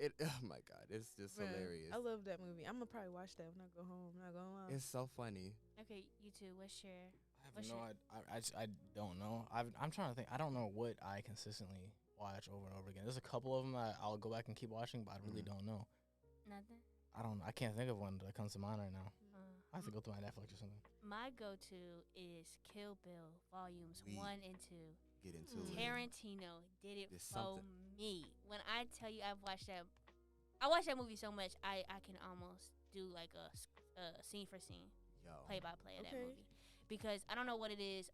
Oh my god, it's just Bruh, hilarious. I love that movie. I'm gonna probably watch that when I go home. I'm not gonna lie. It's so funny. Okay, you two, what's your? I have What's no your- idea. I don't know. I'm trying to think. I don't know what I consistently watch over and over again. There's a couple of them that I'll go back and keep watching, but I really don't know. Nothing. I can't think of one that comes to mind right now. Uh, I have to go through my Netflix or something. my go-to is Kill Bill volumes We- 1 and 2. Get into Mm. it. Tarantino did it There's for something- me. When I tell you I watched that movie so much, I can almost do like a scene for scene, Yo. play by play of that Okay. movie, because I don't know what it is.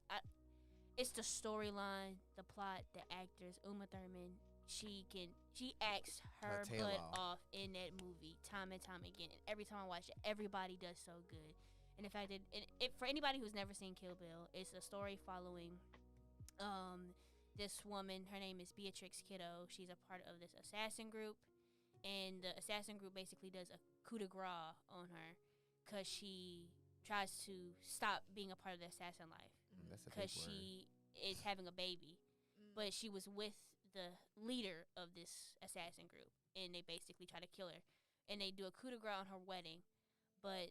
It's the storyline, the plot, the actors. Uma Thurman, she acts her tail butt off. off in that movie time and time again. And every time I watch it, everybody does so good. And the fact that for anybody who's never seen Kill Bill, it's a story following this woman. Her name is Beatrix Kiddo. She's a part of this assassin group, and the assassin group basically does a coup de grace on her because she tries to stop being a part of the assassin life That's a big because word. she is having a baby, but she was with the leader of this assassin group, and they basically try to kill her, and they do a coup de grace on her wedding, but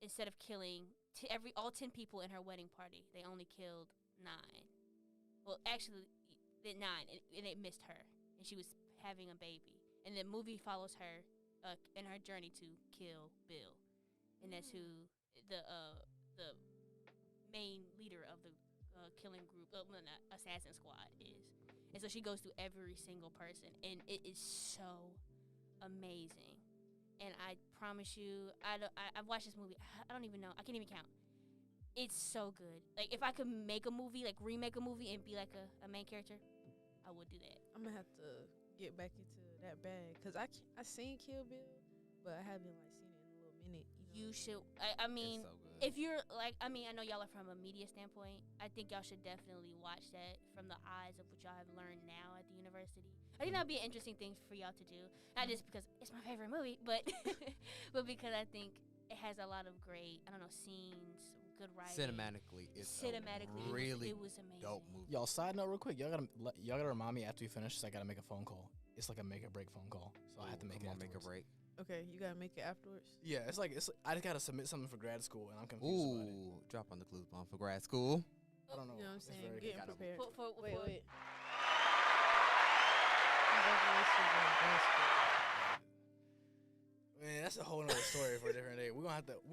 instead of killing all 10 people in her wedding party, they only killed 9. Well, actually, 9, and it missed her, and she was having a baby. And the movie follows her in her journey to kill Bill, and that's who the main leader of the killing group, assassin squad is. And so she goes through every single person, and it is so amazing. And I promise you, I've watched this movie. I don't even know. I can't even count. it's so good. Like if I could make a movie, like remake a movie and be like a main character, I would do that. I'm gonna have to get back into that bag because I seen Kill Bill, but I haven't like seen it in a little minute. You should. I mean, It's so good. if you're like, I mean, I know y'all are from a media standpoint. I think y'all should definitely watch that from the eyes of what y'all have learned now at the university. I think that'd be an interesting thing for y'all to do. Not just because it's my favorite movie, but but because I think it has a lot of great, I don't know, scenes, good writing. Cinematically, it's a really it was amazing. dope movie. Y'all, side note, real quick, y'all gotta remind me after we finish, 'cause I gotta make a phone call. It's like a make or break phone call, so I have to make it. Come on, make a afterwards. break. Okay, you gotta make it afterwards. Yeah, it's like I just gotta submit something for grad school, and I'm confused about it. Ooh, drop on the clues bomb for grad school. I don't know. You know what I'm It's saying? very- Getting gotta- prepared. For- Wait. Congratulations on grad Man, that's a whole nother story for a different day. We're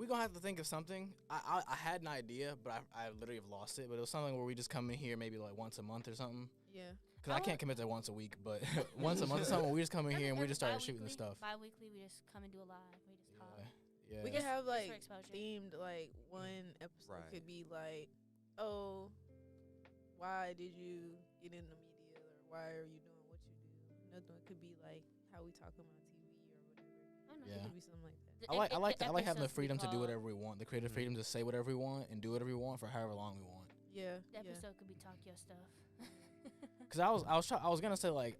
gonna have to think of something. I had an idea, but I literally have lost it. But it was something where we just come in here maybe like once a month or something. school. Yeah. Cause I can't commit to once a week, but once a month or something. Where we just come in here and we just started shooting the stuff. Bi-weekly, we just come and do a live. We just talk. Yeah. We can have Just like for exposure. themed like one episode Right. could be like, oh, why did you get in the media or why are you doing what you do? Another one could be like how we talk on TV or whatever. I don't know. Yeah. It could be something like that. I like The having the episodes freedom we to do call- whatever we want, the creative freedom to say whatever we want and do whatever we want for however long we want. Yeah. The episode could be talk your stuff. Cause I was gonna say like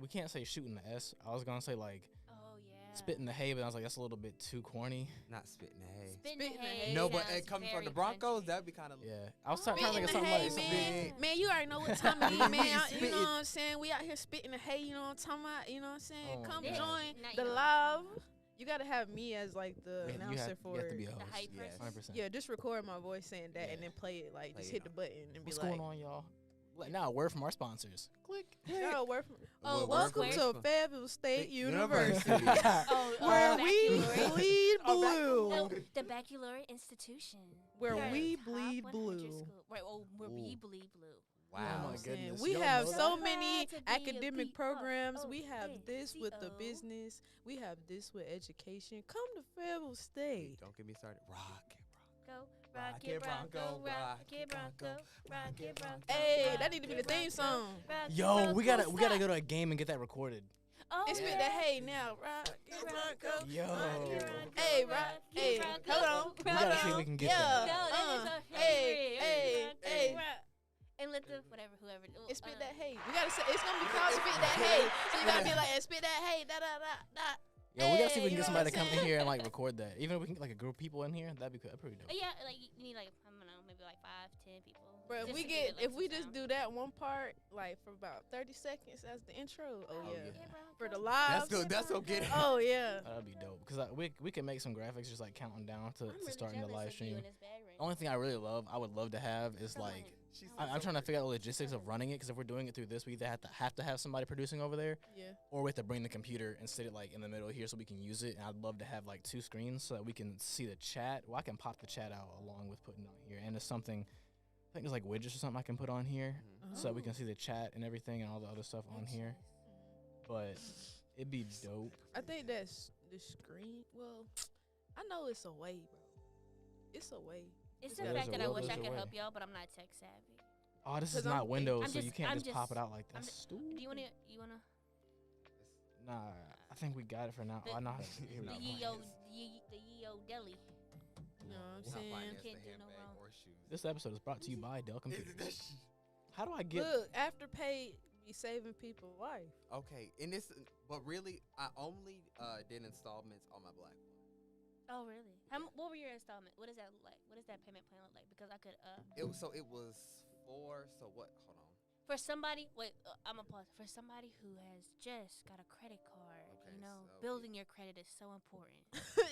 we can't say shooting the S. I was gonna say like Oh yeah. spitting the hay, but I was like that's a little bit too corny. Not spitting the hay. Spitting Spitting the the hay. hay. No, but sounds coming from very the Broncos, country. that'd be kind of. Yeah, I was trying to Spitting think of the something hay, like man. something. Man, you already know what time it is, man. You know Spitting. what I'm saying? We out here spitting the hay, you know what I'm talking about? You know what I'm saying? Oh, Come yeah. join Not the you. live. You gotta have me as like the You announcer have for to be a it. The host. hype Yes. person. 100%. Yeah, just record my voice saying that Yeah. and then play it like Play just it hit the out. button and What's be like, going on, y'all? Now, word from our sponsors. Click. no, Oh, welcome where- to Fayetteville State University. University, Oh, where we baccalaureate. bleed Oh, blue. the baccalaureate institution. Where are we top bleed 100 blue. school- Right, where we Ooh. bleed blue. Oh Wow. my Saying, goodness. we Y'all have know so that? many Proud to be a academic programs. We have BROCO. this with the business. We have this with education. Come to Fayetteville State. Don't get me started. Rock it, Go, Rocket Bronco, Rocket Bronco, Rocket Bronco. Hey, that need to be the theme song. Yo, we gotta go to a game and get that recorded. Oh, And spit yeah. the hay now. Rocket Bronco. Yo. Hey, hey, hold on. We gotta see if we can get No, that. that is our Hey, favorite. hey, Rocket And let the whoever. And spit that hay. We gotta say it's gonna be called spit that hay. So you gotta be like, and spit that hay. Da da da da. Yo, we gotta see if we Hey, can you get know somebody to what I'm come in saying? here and like record that. Even if we can get like a group of people in here, that'd be pretty dope. Yeah, like you need like I don't know, maybe like 5-10 people. Bro, Just if we to get it, like, if we some just sound. do that one part like for about 30 seconds as the intro. Oh yeah. yeah. For the That's live. good. That's so good. Oh yeah. That'd be dope because we can make some graphics just like counting down to starting the live stream. Right Only thing I would love to have is like I'm trying to figure out the logistics of running it because if we're doing it through this, we either have to have somebody producing over there, Yeah. or we have to bring the computer and sit it like in the middle here so we can use it. And I'd love to have like 2 screens so that we can see the chat. Well, I can pop the chat out along with putting it on here, and there's something. I think there's like widgets or something I can put on here so that we can see the chat and everything and all the other stuff on here. But it'd be dope. I think that's the screen. Well, I know it's a way, bro. It's a way. It's Yeah, the there's fact a that I will, wish I there's could a way. help y'all, but I'm not tech savvy. Oh, this is 'Cause I'm not Windows, I'm so you just- can't I'm just pop it just- out like that. I'm Stupid. Do you wanna Nah, I think we got it for now. The- I know how to do the it. Yeo Deli? You know what I'm We'll not saying? finance the Can't do no handbag wrong. or shoes. This episode is brought to you by Dell Computers. How do I get? Look, Afterpay be saving people's life. Okay, and this, but really, I only did installments on my black one. Oh really? What were your installment? What does that look like? What does that payment plan look like? Because I could It was 4. So what? Hold on. for somebody I'm gonna pause. For somebody who has just got a credit card, Okay, so- building your credit is so important.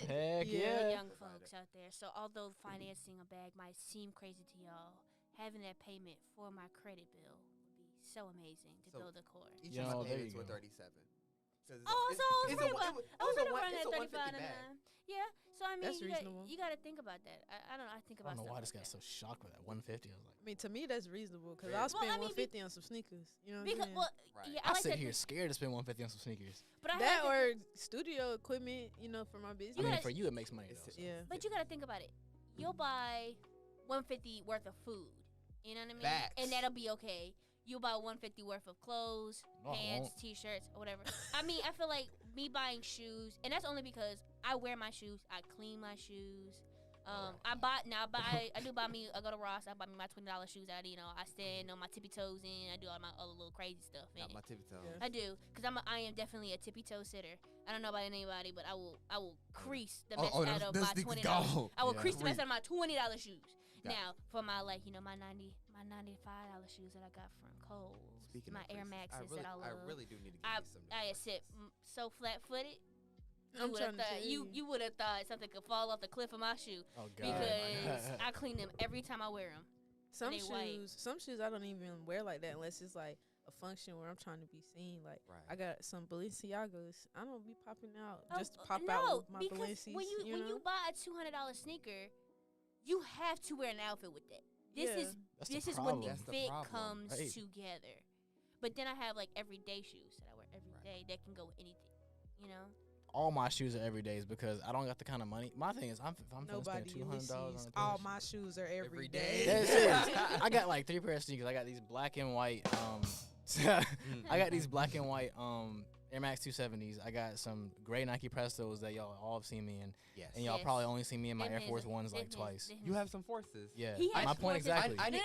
Heck Yeah. yeah. Young Provider. folks out there. So although financing a bag might seem crazy to y'all, having that payment for my credit bill would be so amazing to So- build a core. Each Yo, of my there payments you were go. 37. Oh, so I was pretty well. I was gonna run it's at a 35 $150 bag. Yeah, so I mean, That's you reasonable. you got to think about that. I don't know. I think I about don't know stuff why I like just got that. so shocked with that 150. I was like, I mean, to me, that's reasonable because Very- I'll Well, spend I mean, 150 on some sneakers. You know what I'm Because saying? Right. yeah, I I like sit that. here scared to spend 150 on some sneakers. But I that had to- or studio equipment, for my I business. mean, gotta- for you, it makes money. It's- Though, so. Yeah. But you got to think about it. you'll buy $150 worth of food. You know what I mean? Facts. And that'll be okay. You'll buy $150 worth of clothes, No, I pants, won't. t-shirts, or whatever. I mean, I feel like me buying shoes, and that's only because I wear my shoes, I clean my shoes. I do buy me. I go to Ross. I buy me my $20 shoes. I stand on my tippy toes in. I do all my other little crazy stuff. Not my tippy toes. Yeah. I do, cause I am definitely a tippy toe sitter. I don't know about anybody, but I will crease the mess out of my $20. I will crease the mess out of my $20 shoes. Got Now for my my $95 shoes that I got from Kohl's, Speaking my of Air creases, Maxes that I love. I really do need to get I you some. I sit so flat footed. I'm trying to tell You would have thought something could fall off the cliff of my shoe Oh God. because I clean them every time I wear them. Some they white. shoes I don't even wear like that unless it's like a function where I'm trying to be seen. Like Right. I got some Balenciagos. I don't be popping out just to Oh, pop no, out with my because Balenci's. when you buy a $200 sneaker, you have to wear an outfit with that. This Yeah. That's the is when problem. the That's the fit problem. comes Right. together. But then I have like everyday shoes that I wear every Right. day that can go with anything. You know. All my shoes are every days because I don't got the kind of money. My thing is, if I'm finna Nobody spend $200 on Ulysses. a pair All of my shoes- shoes are every Every day. day. That's it. I got like 3 pairs of sneakers. I got these black and white. I got these black and white Air Max 270s. I got some gray Nike Prestos that y'all all have seen me in, Yes. and y'all Yes. probably only seen me in my Them Air is Force a- Ones them like is- twice. them You is- have some forces. Yeah, He has my point forces. exactly. I No,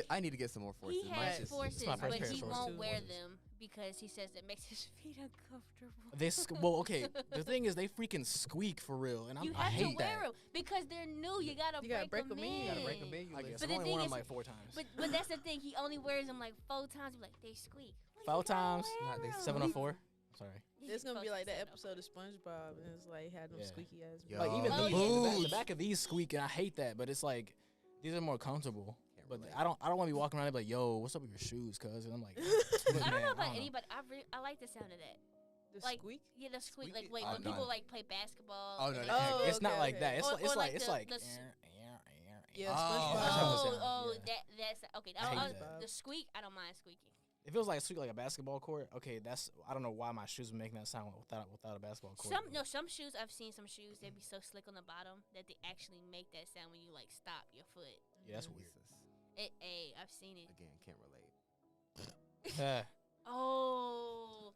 wait. need to get some more forces. He Mine's has just- forces, my first but pair of he shorts, won't too. wear them because he says it makes his feet uncomfortable. Well, okay. The thing is, they freaking squeak for real, and You I have to hate wear that. them because they're new. You gotta break them in. You gotta break them in. You I listen. guess But I've the only thing worn them is- like 4 times. But that's the thing. He only wears them like 4 times. Be like, they squeak. What, 4 you gotta times? wear Nah, they 'em. 704. Sorry. It's gonna be like that Posted episode of SpongeBob, and it's like had them Yeah. squeaky ass. Yo. Like even Oh, these, yeah. the back of these squeak, and I hate that. But it's like these are more comfortable. Can't But relate. I don't want to be walking around and be like, "Yo, what's up with your shoes?" Cuz and I'm like, I look, don't man, know about don't anybody. I like the sound of that. The Like, squeak. Yeah, the squeak. Squeaky? Like, wait, Oh, when no. people like play basketball. Oh, and no, they- that- Oh, It's not okay, like okay. that. It's Or- like it's or like like it's the- like. the Yeah, Oh. SpongeBob. Oh, Yeah. that's okay. I hate Oh, that. the squeak, I don't mind squeaking. If it was like a squeak like a basketball court, okay, that's I don't know why my shoes were making that sound without a basketball court. Some shoes I've seen some shoes they be so slick on the bottom that they actually make that sound when you like stop your foot. Yeah, that's weird. Jesus. I've seen it. Again, can't relate. Yeah. Oh.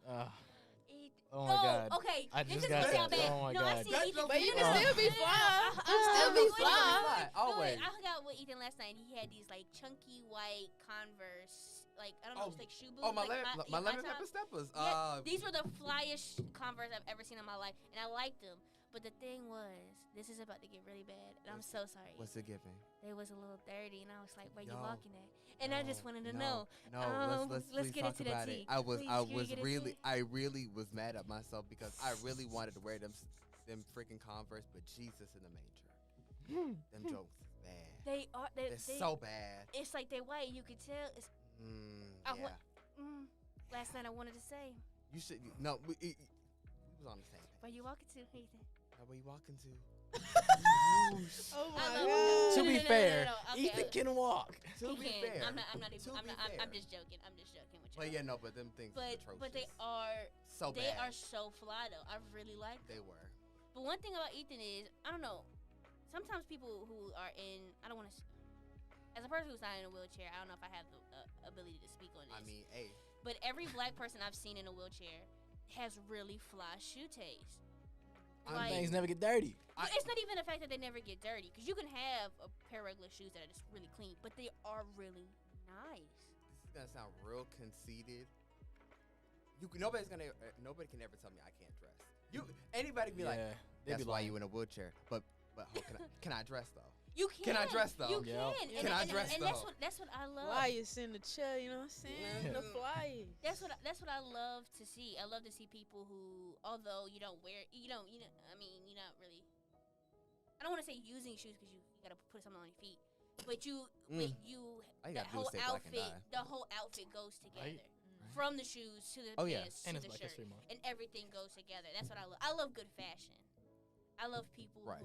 Oh my God. Okay. I This just is got gonna sound that. bad. Oh my no, I God. see That's Ethan. no But you Oh. can still be fly. You still be wait, fly. Always. I hung out with Ethan last night and he had these like chunky white Converse, like I don't know, Oh. it's like shoe boots. Oh, my like lemon top. pepper steppers. Yeah, these were the flyest Converse I've ever seen in my life, and I liked them. But the thing was, this is about to get really bad, and I'm so sorry. What's it giving? They was a little dirty, and I was like, "Where you No. walking at?" And I just wanted to know. No, let's let's please get talk into that about tea. it. I was Please, can we was get into really it? I really was mad at myself because I really wanted to wear them freaking Converse, but Jesus in the manger. Them jokes is bad. They are. They're so bad. It's like they white. You could tell. It's. I Yeah. Last night I wanted to say, You should no. We was on the same page. "Where you walking to, Ethan?" Now where you walking to? Oh my I love- god. To be no, fair, okay, Ethan can walk. To He be can. fair. I'm not even. To I'm be not. fair. I'm just joking. I'm just joking with you. But yeah, no, but them things is But they atrocious. are. So They bad. are so fly though. I really like them. They were. But one thing about Ethan is, I don't know. Sometimes people who are in, I don't want to. As a person who's not in a wheelchair, I don't know if I have the ability to speak on this. I mean, hey. But every black person I've seen in a wheelchair has really fly shoe taste. Them Like- things never get dirty. But it's not even the fact that they never get dirty, because you can have a pair of regular shoes that are just really clean, but they are really nice. This is gonna sound real conceited. Nobody can ever tell me I can't dress. Anybody be like, Yeah, they that's be why lying. you in a wheelchair. But can I dress though? You can. Can I dress, though? You Yeah. can. Can I dress, and though? that's what I love. Flyers in the chair, you know what I'm saying? The flyers. That's what I love to see. I love to see people who, although you don't wear, I mean, you're not really. I don't want to say using shoes because you gotta put something on your feet, but you, All you that gotta do is whole stay black and outfit, die. the whole outfit goes together. Right. From the shoes to the Oh, yeah. pants And to it's the Black shirt, History Month. and everything goes together. That's what I love. I love good fashion. I love people who Right.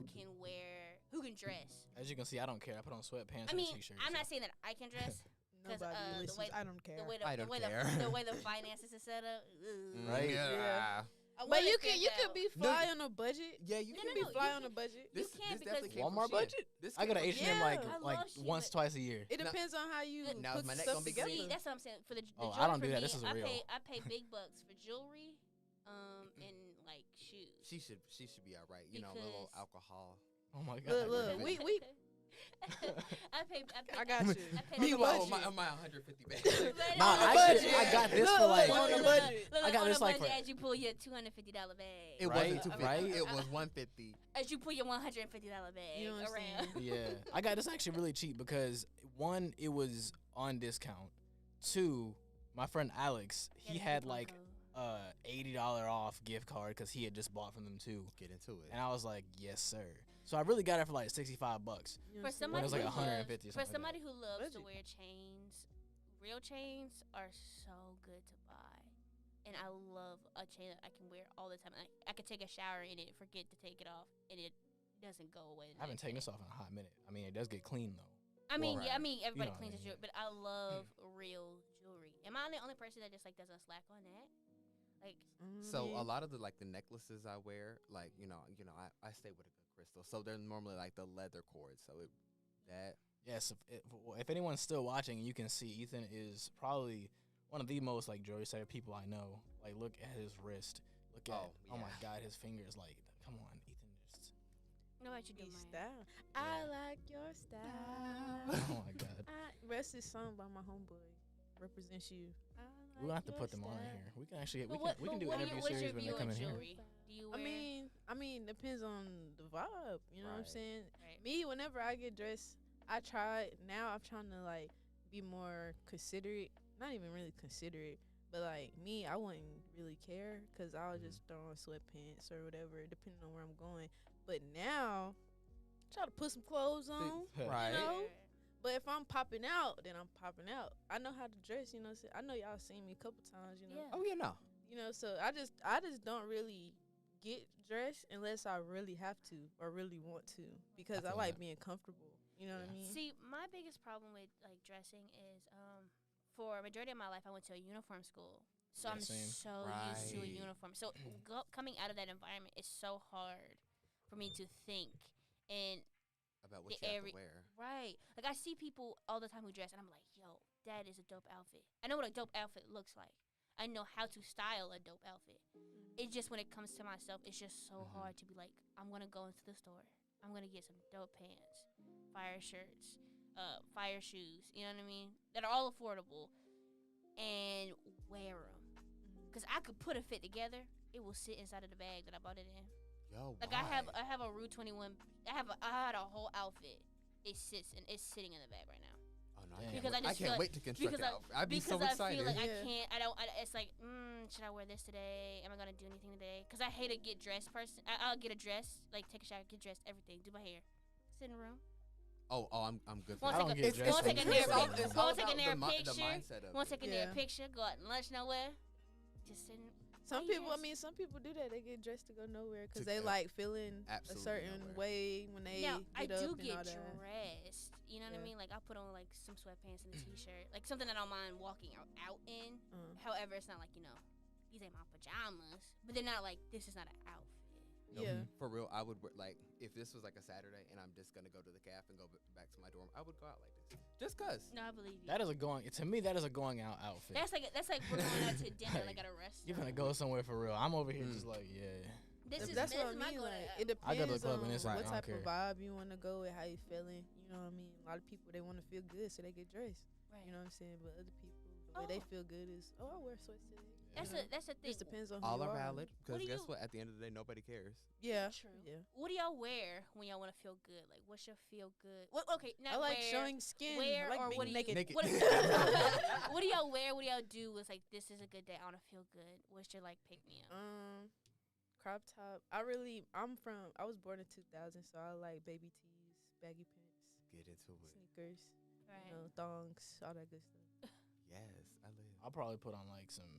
who can dress. As you can see, I don't care. I put on sweatpants I and mean, a t-shirt. I'm not saying that I can dress. 'Cause, Nobody the listens. way- I don't care. The way I the don't way care. the way the finances are set up. Ugh. Right? Yeah. But you could be fly on a budget. Yeah, you No, can no, be. no, Be fly you on a can- budget. You can't because definitely came from Walmart Shein. budget? This I go to came H&M from Yeah. like I like love Shein, once, but- twice a year. It No. depends on how you Now is put my neck stuff gonna be together. See, that's what I'm saying. For the Oh, jewelry I don't for do that. me, This is real. I pay big bucks for jewelry, and like shoes. She should be all right. You know, a little Because- alcohol. Oh my god. Look, we. I I got you. I pay Meanwhile, budget. on my 150 bag. Nah, On a actually, budget. I got this Look, for like. look, on a budget. Look, I got on this a like budget for- as you pull your $250 bag. It Right, wasn't 250. right. It was 150. As you pull your $150 bag You know what I'm around. saying? Yeah, I got this actually really cheap because one, it was on discount. Two, my friend Alex, he Yeah, had coupon like code. $80 off gift card because he had just bought from them too. Get into it. And I was like, yes, sir. So I really got it for like $65. You know For what I'm saying? somebody was like who 150 or loves, for something like somebody who loves to Budget. wear chains, real chains are so good to buy. And I love a chain that I can wear all the time. I could take a shower in it, forget to take it off, and it doesn't go away. I haven't taken this off in a hot minute. I mean, it does get clean though. I mean, Well, yeah, I right. mean, everybody know what I cleans their mean, jewelry, but I love real jewelry. Am I the only person that just like doesn't slack on that? Like, So Yeah. a lot of the like the necklaces I wear, like I stay with a good crystal. So they're normally like the leather cords. So that Yes, if anyone's still watching, you can see Ethan is probably one of the most like jewelry set people I know. Like, look at his wrist. Look at Oh, my yeah. god, his fingers. Like, come on, Ethan. Just know what you do, Be man. style. I Yeah. like your style. oh my god. Rest is sung by my homeboy. Represents you. We're gonna have to put them on here. We can actually we But can do what interview what's your series when view they come on in here. jewelry? Do you wear? I mean, depends on the vibe. You know what I'm Right. saying? Right. Me, whenever I get dressed, I'm trying to like be more considerate. Not even really considerate, but like me, I wouldn't really care because I would just throw on sweatpants or whatever, depending on where I'm going. But now, try to put some clothes on. right. You know? But if I'm popping out, then I'm popping out. I know how to dress, you know. So I know y'all seen me a couple times, you know. Yeah. Oh yeah, no. You know, so I just don't really get dressed unless I really have to or really want to because I feel like that. being comfortable. You know what I mean? See, my biggest problem with like dressing is for a majority of my life I went to a uniform school. So Yeah, I'm same. so used to a Right. uniform. So coming out of that environment is so hard for me to think and About what The you have area- to wear. right. Like I see people all the time who dress and I'm like, yo, that is a dope outfit. I know what a dope outfit looks like. I know how to style a dope outfit. It's just when it comes to myself, it's just so Mhm. hard to be like, I'm gonna go into the store. I'm gonna get some dope pants, fire shirts, fire shoes. You know what I mean? That are all affordable, and wear them. Cause I could put a fit together. It will sit inside of the bag that I bought it in. Yo, Like why? I have a Rue 21. I had a whole outfit. It's sitting in the bag right now. Oh no, Damn. I can't Because wait. I just feel can't like- wait to construct because it. I'd be because so I excited. feel like Yeah. I can't. It's like, should I wear this today? Am I gonna do anything today? Cause I hate to get dressed. I'll get a dress, like take a shower, get dressed, everything, do my hair, sit in the room. oh, I'm good for Won't that. I don't take get a, dressed won't take a for near this. pic- It's won't take a near the picture. mindset of Won't it. take a near Yeah. picture. Go out and lunch nowhere. Just sitting. Some Yes. people, I mean, some people do that. They get dressed to go nowhere because To they go like feeling a absolutely certain nowhere. way when they Now I get do up and all get that. dressed. You know what I Yeah. mean? Like I put on like some sweatpants and a t-shirt, like something that I don't mind walking out in. However, it's not like these ain't my pajamas, but they're not like this is not an outfit. No, Yeah. For real, I would like if this was like a Saturday and I'm just gonna go to the caf and go back to my dorm. I would go out like this, just cause. No, I believe you. That is a going out outfit. That's like we're going out to dinner like at a restaurant. You're gonna go somewhere for real. I'm over here Mm. just like, yeah. That's what I my mean. go-to Like, app. it I go to the depends club on and it's what like, I type don't of vibe you want to go with, how you feeling. You know what I mean? A lot of people, they want to feel good, so they get dressed. Right. You know what I'm saying? But other people, the way they feel good is, I wear sweats today. That's You know? that's the thing. Just depends on who All you are valid because do guess you- what? At the end of the day, nobody cares. Yeah. True. Yeah. What do y'all wear when y'all want to feel good? Like, what's your feel good? What? Okay, not I like wear, showing skin. Wear I like or being what do you? naked. Naked. What, what do y'all wear? What do y'all do? Was like, this is a good day. I want to feel good. What's your like pick me up? Crop top. I was born in 2000, so I like baby tees, baggy pants, Get into it. sneakers, Right. thongs, all that good stuff. Yes, I live. I'll probably put on like some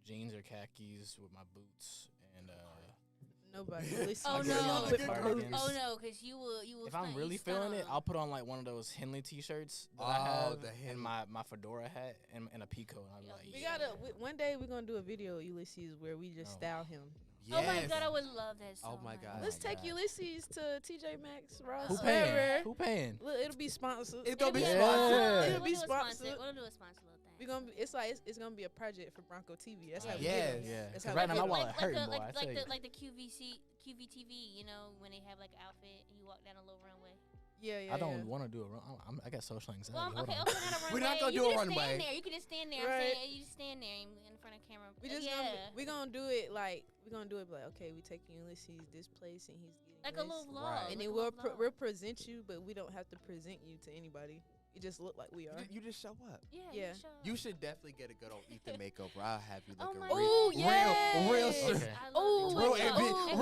jeans or khakis with my boots and Nobody really sees Oh, me no. with Cardigans. boots. Oh no, because you will. if I'm stunt- really you stunt feeling it, on. I'll put on like one of those Henley t-shirts that Oh, I have the and Henley. my fedora hat and a peacoat. And I'll be Yeah, like, he We yeah. gotta. One day we're gonna do a video, Ulysses, where we just No. style him. Oh my Yes. god, I would love that so Oh my much. God. Let's my take God. Ulysses to TJ Maxx, Ross, Who wherever. paying? Who paying? Look, it'll be sponsored. It's gonna be Yeah. sponsored. It'll be We'll do a sponsor. sponsored. We'll do a sponsor little thing. We gonna be, it's gonna be a project for Bronco TV. That's how we Yes. get 'em. Yeah. That's 'Cause how right we now my get 'em. wallet hurting, boy. I like tell the you. like the QVTV, you know, when they have like an outfit and you walk down a little runway. Yeah. I don't want to do it. I got social anxiety. Well, Hold okay, on. not a runway. We're not gonna you do a can just runway. Stand there. You can just stand there. Right. I'm saying you just stand there in front of camera. We just gonna do it like okay, we taking Ulysses this place and he's getting like a this. little vlog. Right. And like then a we'll little vlog. we'll present you, but we don't have to present you to anybody. It just look like we are. You just show up. Yeah. Yeah. Sure. You should definitely get a good old Ethan makeover. I'll have you Oh looking my real, Ooh, yes. real, Okay. I love Ooh, it. real, yeah.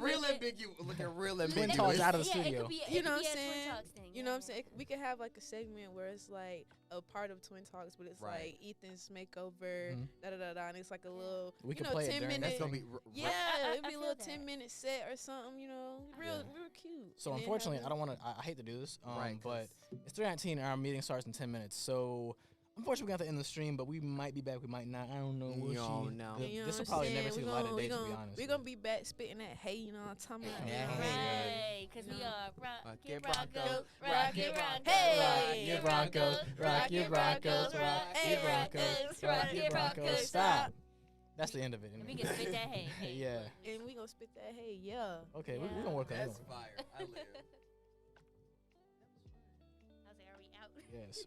real Listen, ambiguous, looking real Twin ambiguous. Talks out of the yeah, studio. It could be, You know what I'm a Twin saying? Talks thing. You know what I'm saying? We could have like a segment where it's like a part of Twin Talks, but it's Right. like Ethan's makeover, Mhm. da da da da, and it's like a little, We you could know, play it 10 during minute. that That's gonna thing. be Yeah, it'd be a feel little that. 10-minute set or something, you know, real Yeah. cute. So And then unfortunately, have I don't want to. I hate to do this, Right, but 'cause- it's 3:19 and our meeting starts in 10 minutes. So unfortunately, we have to end the stream, but we might be back. We might not. I don't know. We'll You don't see. know. You know This will what I'm probably saying? never see We the light of gonna- day. we To be gonna- honest. We're gonna be back spitting that hay, you know what I'm talking about? Yeah. Right, because we Yeah. are Rocket Rocket Broncos, Broncos, Rocket Broncos, Hey! Rocket Broncos, Rocket Broncos, Hey, Rocket Broncos. Stop. That's the end of it. And we can spit that hay. Hey, Yeah. look. And we gonna spit that hay, yeah. Okay, we're Yeah. gonna work on it. That's fire. I live. I was like, are we out? Yes.